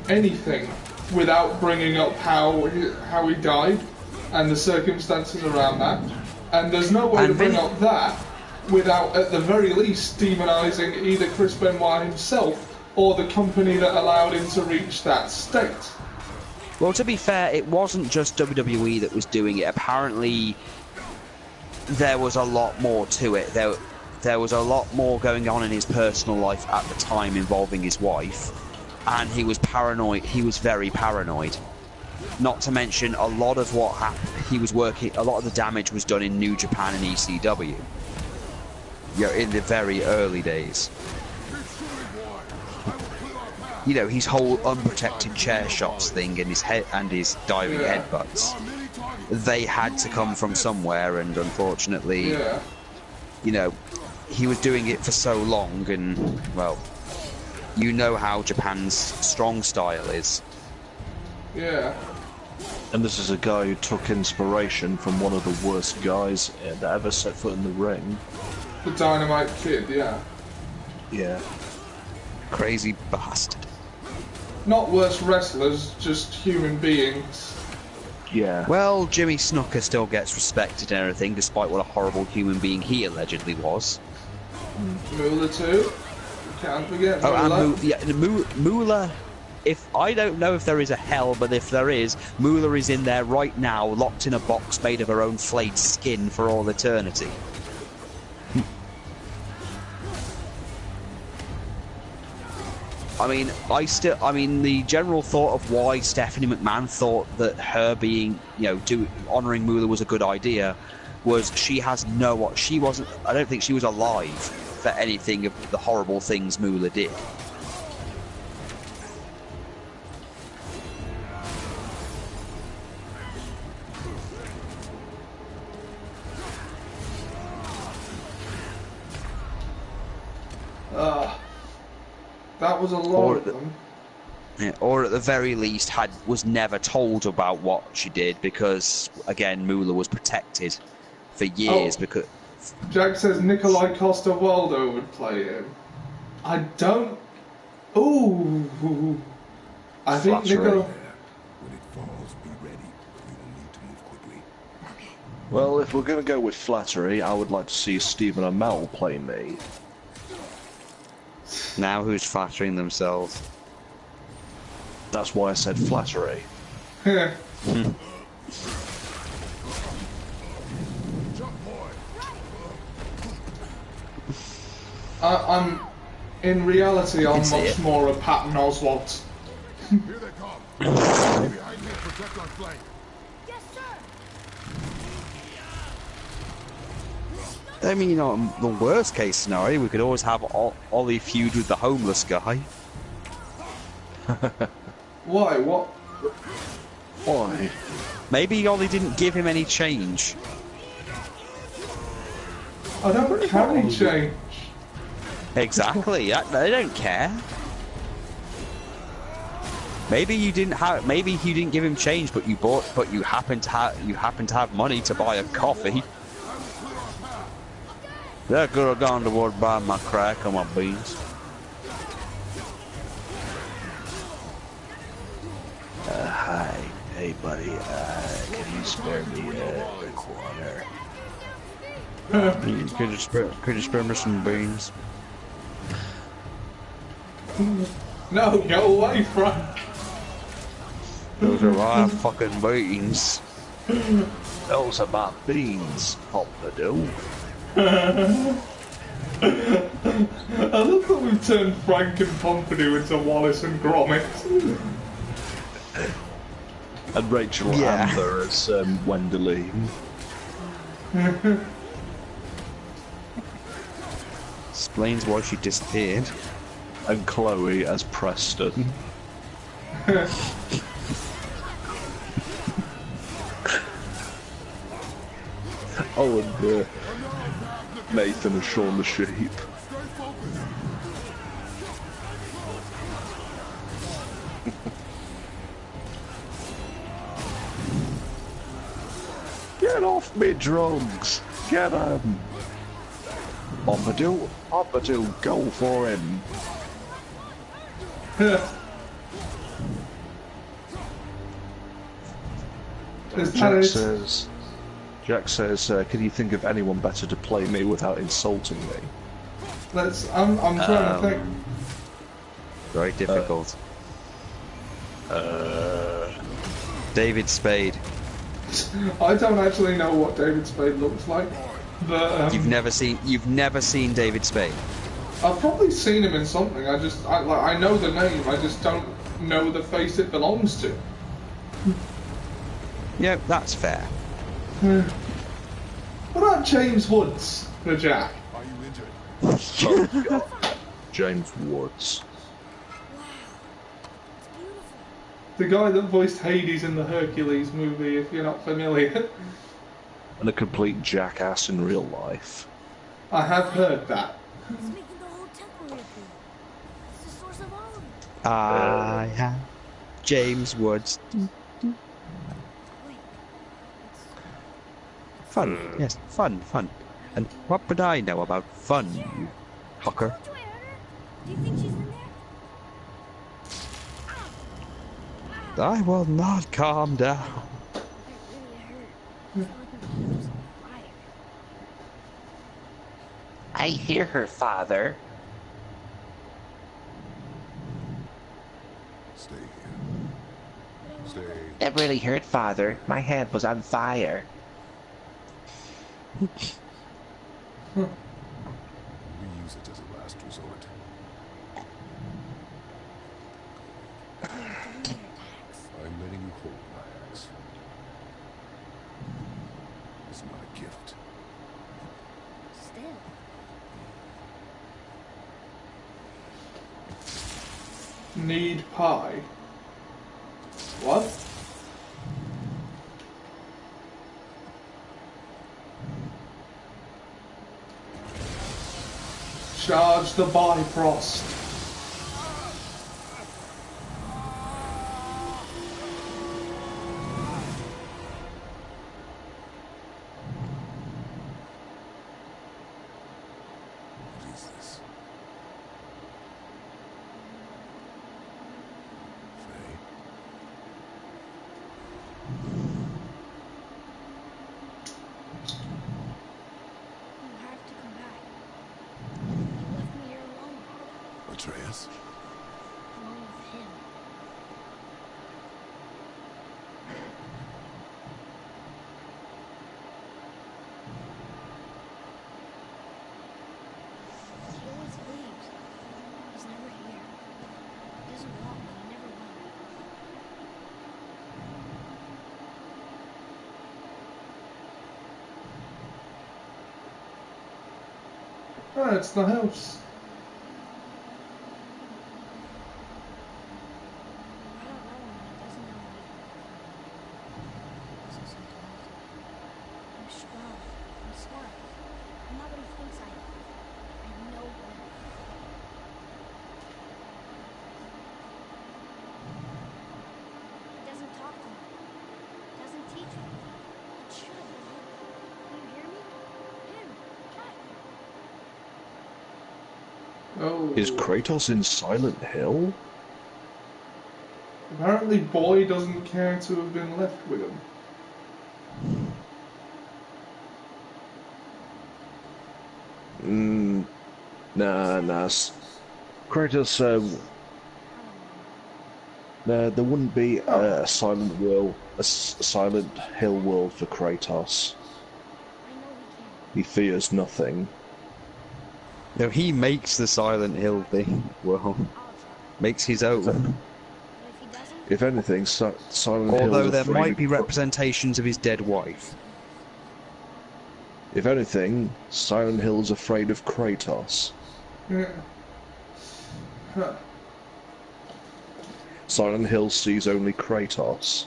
anything without bringing up how he died and the circumstances around that. And there's no way to bring up that without, at the very least, demonising either Chris Benoit himself or the company that allowed him to reach that state. Well, to be fair, it wasn't just WWE that was doing it. Apparently, there was a lot more to it. There was a lot more going on in his personal life at the time involving his wife, and he was paranoid. He was very paranoid. Not to mention, a lot of what happened, a lot of the damage was done in New Japan and ECW. You know, in the very early days. You know, his whole unprotected chair shots thing and his head and his diving headbutts. They had to come from somewhere, and unfortunately, you know, he was doing it for so long, and well, you know how Japan's strong style is. Yeah. And this is a guy who took inspiration from one of the worst guys that ever set foot in the ring. The Dynamite Kid, yeah. Yeah. Crazy bastard. Not worse wrestlers, just human beings. Yeah. Well, Jimmy Snuka still gets respected and everything, despite what a horrible human being he allegedly was. Moolah too. Can't forget Moolah. Oh, and Moolah. If I don't know if there is a hell, but if there is, Moolah is in there right now, locked in a box made of her own flayed skin for all eternity. I mean, the general thought of why Stephanie McMahon thought that her being, you know, honouring Moolah was a good idea was she wasn't, I don't think she was alive for anything of the horrible things Moolah did. That was a lot of them. Yeah, or at the very least was never told about what she did because, again, Moolah was protected for years because... Jack says Nikolai Costa-Waldau would play him. I don't... Ooh! I think Nikolai... When it falls, be ready. You will need to move quickly. Well, if we're going to go with flattery, I would like to see Stephen Amell play me. Now who's flattering themselves? That's why I said flattery. In reality, I'm much more a Patton Oswalt. Here they come. Behind me, protect our flank. Yes, sir. I mean, the worst case scenario, we could always have Ollie feud with the homeless guy. Why? What? Why? Maybe Ollie didn't give him any change. I don't carry change. Exactly. They don't care. Maybe you didn't have. Maybe he didn't give him change, but you happen to have money to buy a coffee. That could have gone toward buying my crack or my beans. Hi, hey buddy. Can you spare me a quarter? Could you spare me some beans? No, go away, Frank. Those are my fucking beans. Those are my beans, Pompadour. I love that we've turned Frank and Pompidou into Wallace and Gromit. And Rachel Amber as Wendeline. Explains why she disappeared. And Chloe as Preston. Oh, and Nathan as Shaun the Sheep. Get off me, drugs! Get him! Pompadour, go for him! Jack says, can you think of anyone better to play me without insulting me? I'm trying to think. Very difficult. David Spade. I don't actually know what David Spade looks like, but You've never seen David Spade. I've probably seen him in something. I know the name. I just don't know the face it belongs to. Yeah, that's fair. What about James Woods for Jack? Are you injured? Oh, God. James Woods. The guy that voiced Hades in the Hercules movie, if you're not familiar. And a complete jackass in real life. I have heard that. It's making the whole temple reappear. It's the source of all of it. I have James Woods. Wait. Fun, yes, fun. And what would I know about fun, you fucker? Which way, Hunter? Do you think she's in there? I will not calm down. That really hurt. I feel like my nose is on fire. I hear her, Father. Stay here. Stay. That really hurt, Father. My hand was on fire. We use it as a last resort. I'm letting you hold my axe. It's not a gift. Still. Need pie. What? Charge the Bifrost. What is this? Faye? You have to come back. You left me here alone. Atreus? Alone with him. He always leaves. He's never here. He doesn't want me. He never will. Ah, it's the house. I don't know Oh. Is Kratos in Silent Hill? Apparently, Boy doesn't care to have been left with him. Nah. Kratos, nah, there wouldn't be a Silent World, Silent Hill world for Kratos. I know he can. He fears nothing. No, he makes the Silent Hill thing. Well, I'll try. makes his own. But if he doesn't, If anything, Silent Although Hill's there afraid might of be representations of his dead wife. If anything, Silent Hill's afraid of Kratos. Yeah. Huh. Silent Hill sees only Kratos.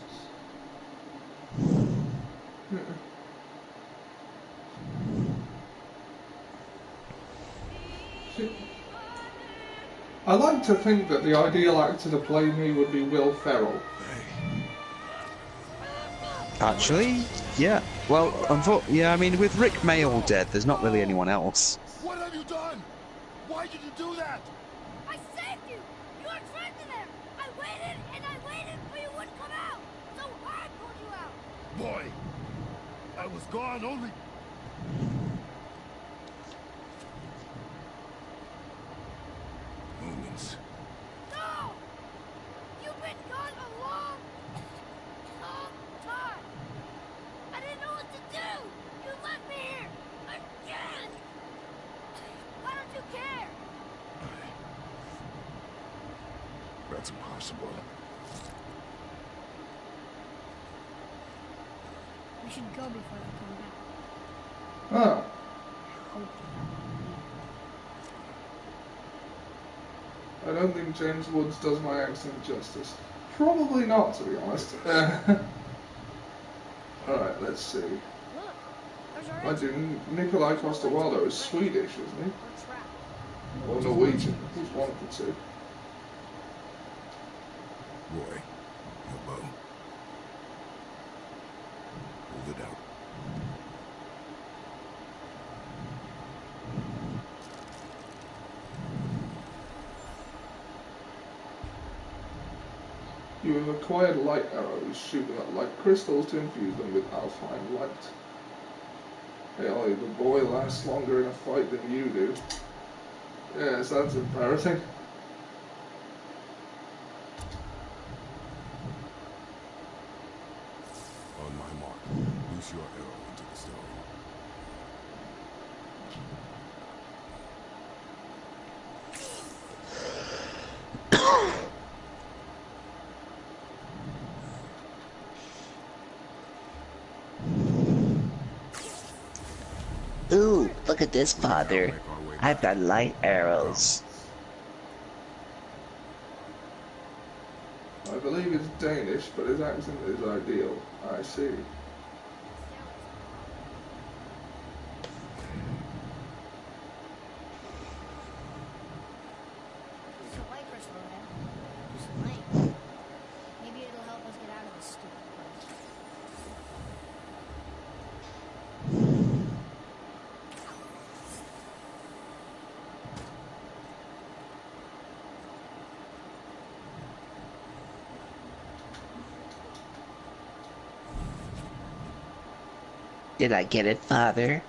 I like to think that the ideal actor to play me would be Will Ferrell. Actually, yeah. Well, yeah, I mean, with Rick Mayall dead, there's not really anyone else. What have you done? Why did you do that? I saved you! You were trapped in there! I waited and I waited, but you wouldn't come out! So I pulled you out! Boy, I was gone only... moments. No! You've been gone a long, long time! I didn't know what to do! You left me here! Again! Why don't you care? That's impossible. We should go before they come back. Ah. I hope I don't think James Woods does my accent justice. Probably not, to be honest. Alright, let's see. they Look! There's our Mind you, Nikolai Coster-Waldau is Swedish, isn't he? We're trapped. Or Norwegian. He's one of the two. Roy, your bow. Hold it out. You have acquired light arrows, shooting at light crystals to infuse them with Alfheim-lich. Hey Ollie, the boy lasts longer in a fight than you do. Yes, that's embarrassing. On my mark, loose your arrow into the stone. Ooh, look at this, Father. I've got light arrows. I believe it's Danish, but his accent is ideal. I see. This is a light crystal, man. Do some light. Maybe it'll help us get out of this stupid place. Did I get it, Father?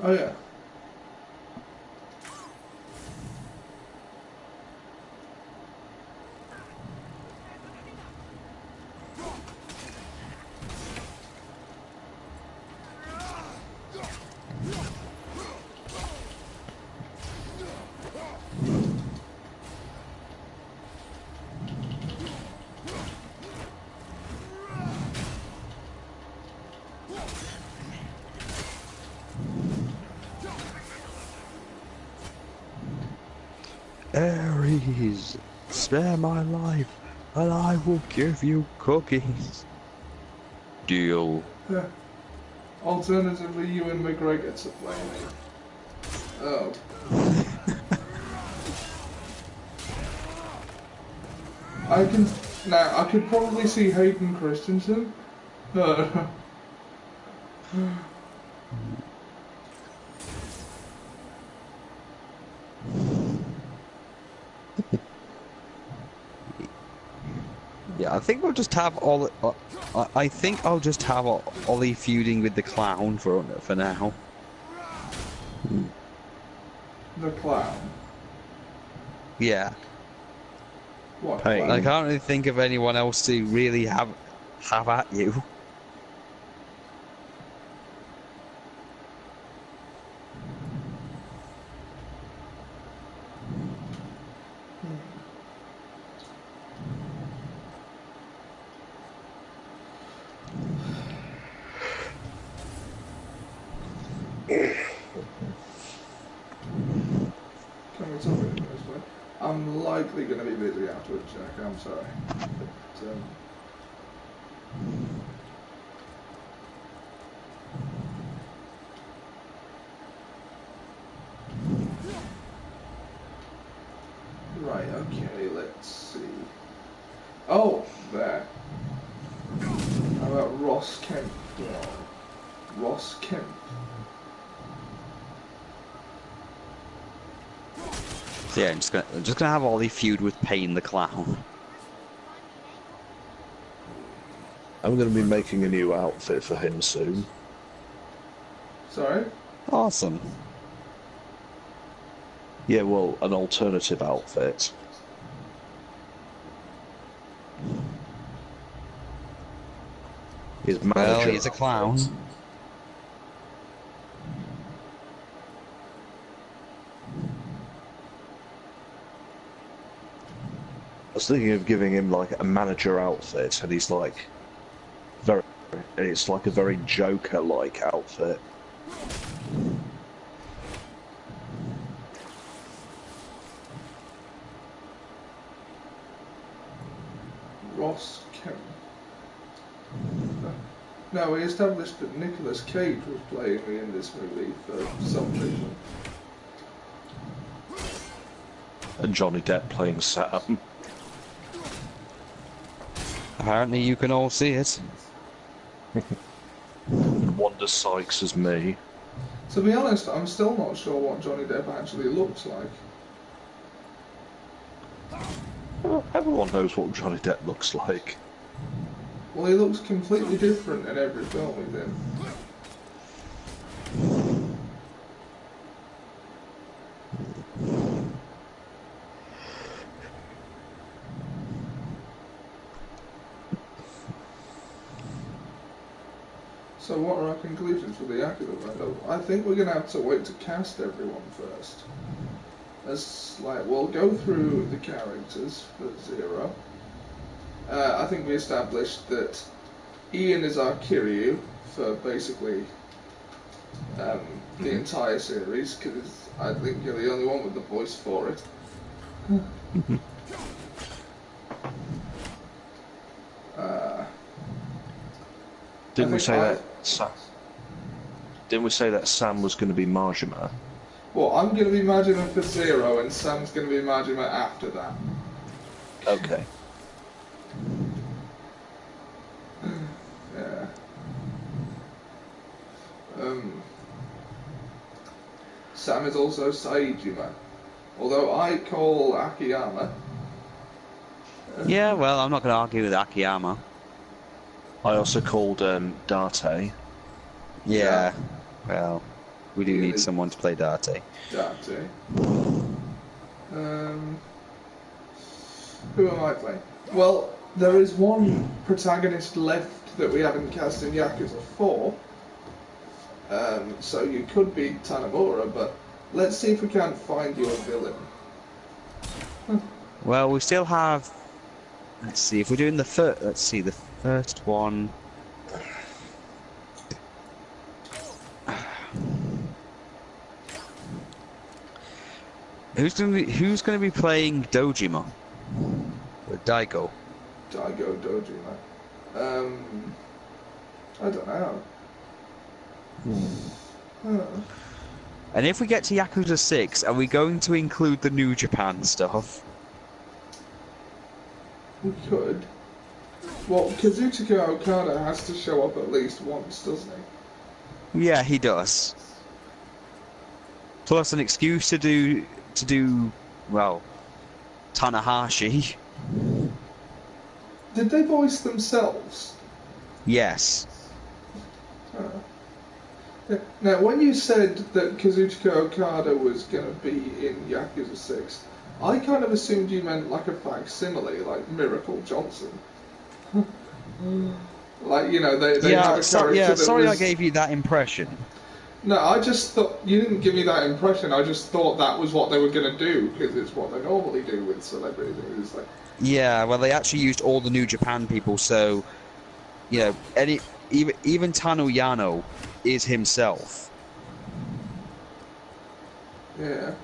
Oh yeah. Ares, spare my life, and I will give you cookies. Deal. Yeah. Alternatively, you and McGregor to play me. Oh. I could probably see Hayden Christensen. No. Yeah, I think we'll just have all. I think I'll just have Ollie feuding with the clown for now. The clown. Yeah, What Pain. I clown? can't really think of anyone else to really have at you. Can we talk about this way? I'm likely going to be busy afterwards, Jack. I'm sorry. But, right, okay, let's see. Oh, there. How about Ross Kemp? Yeah. Ross Kemp. So yeah, I'm just gonna have Ollie feud with Pain the clown. I'm going to be making a new outfit for him soon. Sorry? Awesome. Yeah, well, an alternative outfit. His manager. Well, he's a clown. outfit. I was thinking of giving him like a manager outfit, and he's like it's like a very Joker-like outfit. Ross Kemp. Now, we established that Nicolas Cage was playing me in this movie for some reason. And Johnny Depp playing Sam. Apparently, you can all see it. And Wanda Sykes as me. To be honest, I'm still not sure what Johnny Depp actually looks like. Well, everyone knows what Johnny Depp looks like. Well, he looks completely different in every film he's in. So what are our conclusions for the actor? I think we're going to have to wait to cast everyone first. As like we'll go through the characters for Zero. I think we established that Ian is our Kiryu for basically the entire series, because I think you're the only one with the voice for it. Didn't we think say I- that Sam? Didn't we say that Sam was going to be Majima? Well, I'm going to be Majima for Zero, and Sam's going to be Majima after that. Okay. Yeah. Sam is also Saejima, although I call Akiyama. Yeah, well, I'm not going to argue with Akiyama. I also called Date. Yeah, well, We do need someone to play Date. Date. Who am I playing? Well, there is one protagonist left that we haven't cast in Yakuza 4. So you could be Tanamura, but let's see if we can't find your villain. Well, we still have. Let's see if we're doing the first. Let's see the first one. Who's gonna be playing Dojima? Or Daigo? Daigo Dojima. I don't know. And if we get to Yakuza 6, are we going to include the New Japan stuff? We could. Well, Kazuchika Okada has to show up at least once, doesn't he? Yeah, he does. Plus an excuse to do well, Tanahashi. Did they voice themselves? Yes. Now, when you said that Kazuchika Okada was going to be in Yakuza 6, I kind of assumed you meant like a facsimile, like Miracle Johnson. Like, you know, they have a character that sorry was... I gave you that impression. No, I just thought... You didn't give me that impression, I just thought that was what they were going to do, because it's what they normally do with celebrities. It's like... Yeah, well, they actually used all the New Japan people, so... You know, even Tanu Yano is himself. Yeah.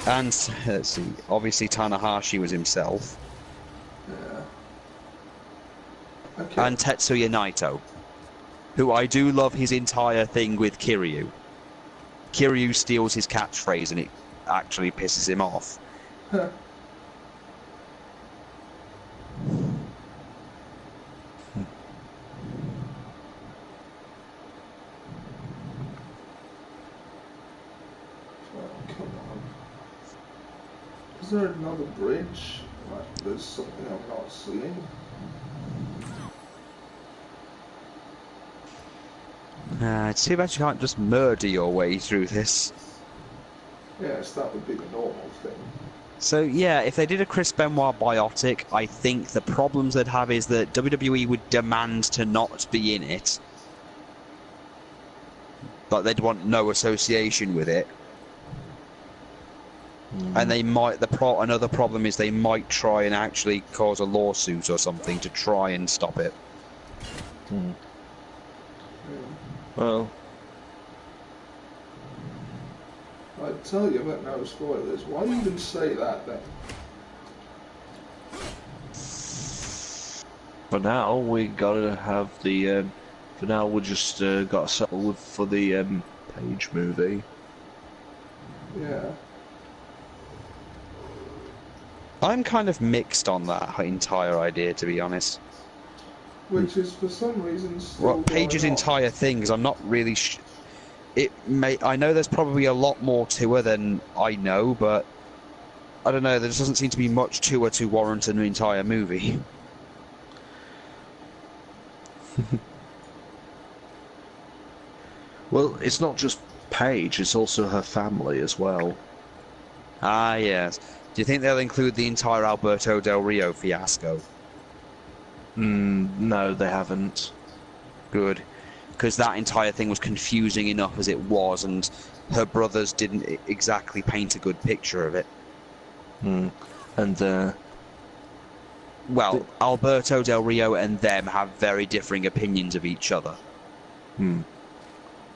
And, let's see, obviously Tanahashi was himself. Yeah. Okay. And Tetsuya Naito, who I do love his entire thing with Kiryu. Kiryu steals his catchphrase and it actually pisses him off. Huh. Is there another bridge? Like, there's something I'm not seeing. It's too bad you can't just murder your way through this. Yes, that would be the normal thing. So yeah, if they did a Chris Benoit biotic, I think the problems they'd have is that WWE would demand to not be in it. Like they'd want no association with it. And they might. Another problem is they might try and actually cause a lawsuit or something to try and stop it. Well, I'd tell you, but no spoilers. Why do you even say that then? for now we gotta have the. For now, we just gotta settle for the Page movie. Yeah. I'm kind of mixed on that entire idea, to be honest. Which is for some reason still Well, Page's going on. entire thing, because I'm not really. I know there's probably a lot more to her than I know, but I don't know. There just doesn't seem to be much to her to warrant an entire movie. Well, it's not just Paige; it's also her family as well. Ah, yes. Do you think they'll include the entire Alberto Del Rio fiasco? No, they haven't. Good. Because that entire thing was confusing enough as it was, and her brothers didn't exactly paint a good picture of it. And well, Alberto Del Rio and them have very differing opinions of each other.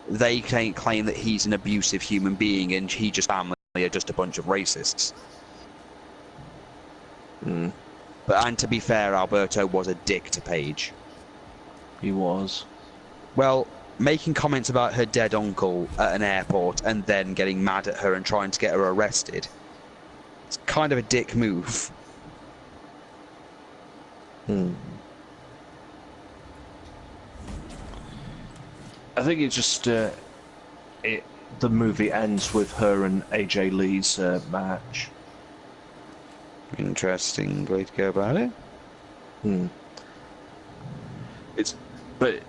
They claim that he's an abusive human being, and he just family are just a bunch of racists. And to be fair, Alberto was a dick to Paige. He was. Well, making comments about her dead uncle at an airport and then getting mad at her and trying to get her arrested. It's kind of a dick move. I think it just the movie ends with her and AJ Lee's match. Interesting way to go about it. But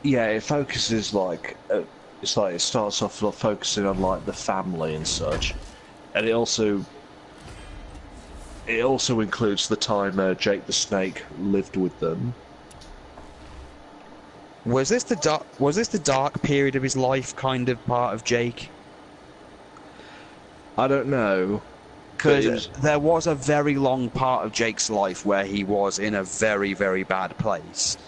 yeah, it focuses like it's like it starts off focusing on like the family and such, and it also includes the time Jake the Snake lived with them. Was this the dark period of his life, kind of part of Jake? I don't know. Because there was a very long part of Jake's life where he was in a very, very bad place.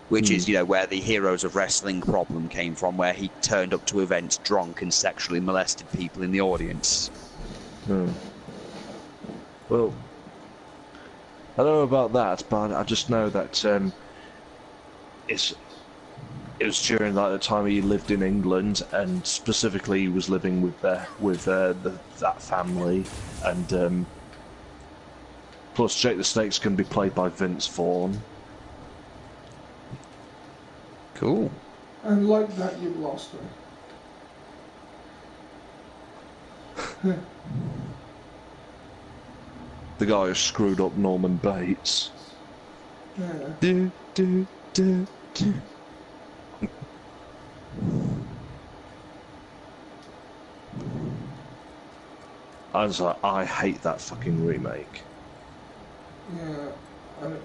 Which is, you know, where the Heroes of Wrestling problem came from, where he turned up to events drunk and sexually molested people in the audience. Well, I don't know about that, but I just know that it was during like the time he lived in England, and specifically he was living with that family, and plus Jake the Snake's can be played by Vince Vaughn. Cool. And like that, you've lost me. The guy who screwed up Norman Bates. Yeah. Do, do, do, do. I was like, I hate that fucking remake. Yeah. And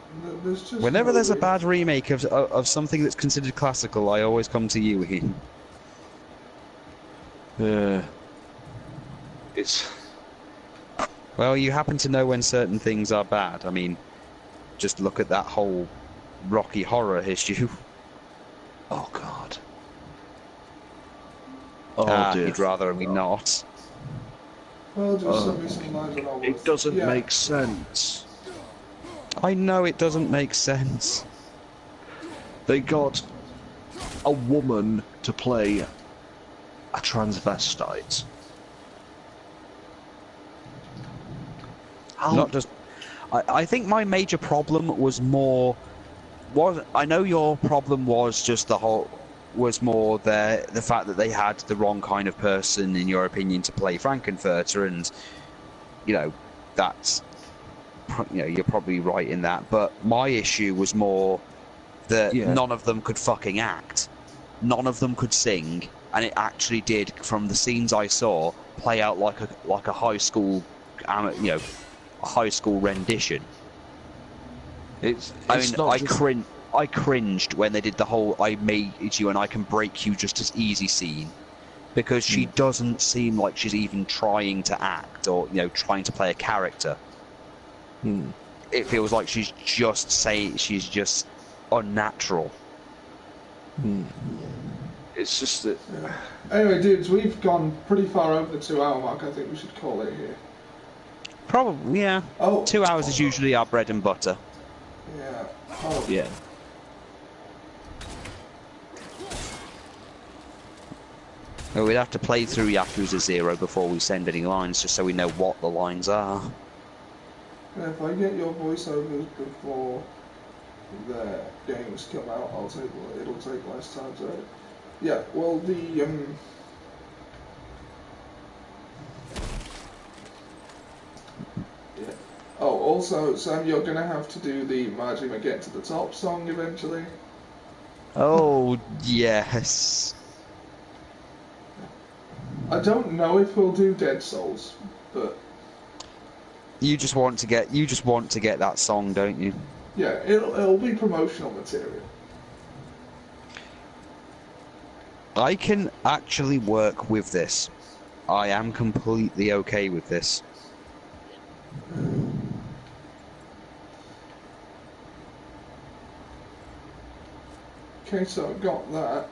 there's just Whenever no there's a way- bad remake of something that's considered classical, I always come to you, Ian. Yeah. It's... Well, you happen to know when certain things are bad. I mean, just look at that whole Rocky Horror issue. Oh, God. Oh, dear. You'd rather we not. Well, just send me some lines and I'll It doesn't make sense. I know it doesn't make sense. They got a woman to play a transvestite. Not just. I think my major problem was more. I know your problem was just was more the fact that they had the wrong kind of person, in your opinion, to play Frankenfurter, and you know that's. You know, you're probably right in that, but my issue was more that none of them could fucking act, none of them could sing, and it actually did, from the scenes I saw, play out like a high school, a high school rendition. I cringed when they did the whole "I made you and I can break you just as easy" scene, because she doesn't seem like she's even trying to act or trying to play a character. It feels like she's just unnatural. It's just that. Anyway, dudes, we've gone pretty far over the 2-hour mark. I think we should call it here. Probably, yeah. 2 hours is usually our bread and butter. Yeah. Yeah. Well, we'd have to play through Yakuza 0 before we send any lines, just so we know what the lines are. And if I get your voiceovers before the games come out, it'll take less time to edit. Yeah, well, yeah. Oh, also, Sam, you're gonna have to do the Majima Get to the Top song eventually. Oh, yes. I don't know if we'll do Dead Souls, but You just want to get that song, don't you? yeah, it'll be promotional material. I can actually work with this. I am completely okay with this. Okay, so I've got that.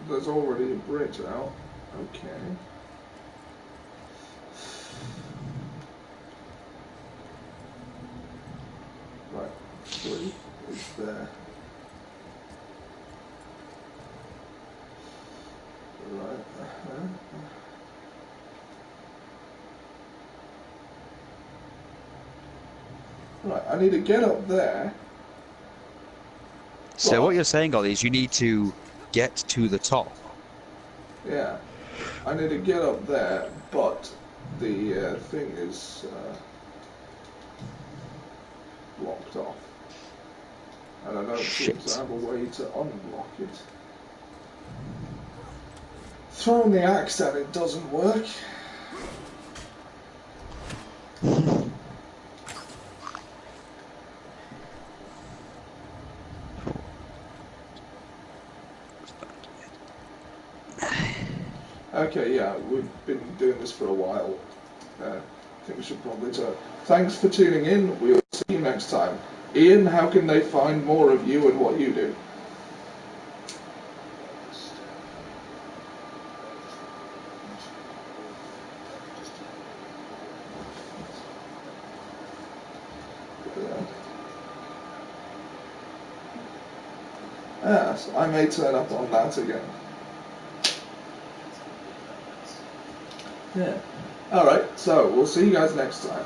There's already a bridge out. Okay. Right, 3 is there. Right, Right, I need to get up there. So what you're saying, Ollie, is you need to get to the top. Yeah, I need to get up there, but the thing is, blocked off. And I don't seem to have a way to unblock it. Throwing the axe at it doesn't work. Okay, yeah, we've been doing this for a while. I think we should probably turn. Thanks for tuning in. We'll see you next time. Ian, how can they find more of you and what you do? Yes, I may turn up on that again. Yeah. Alright, so we'll see you guys next time.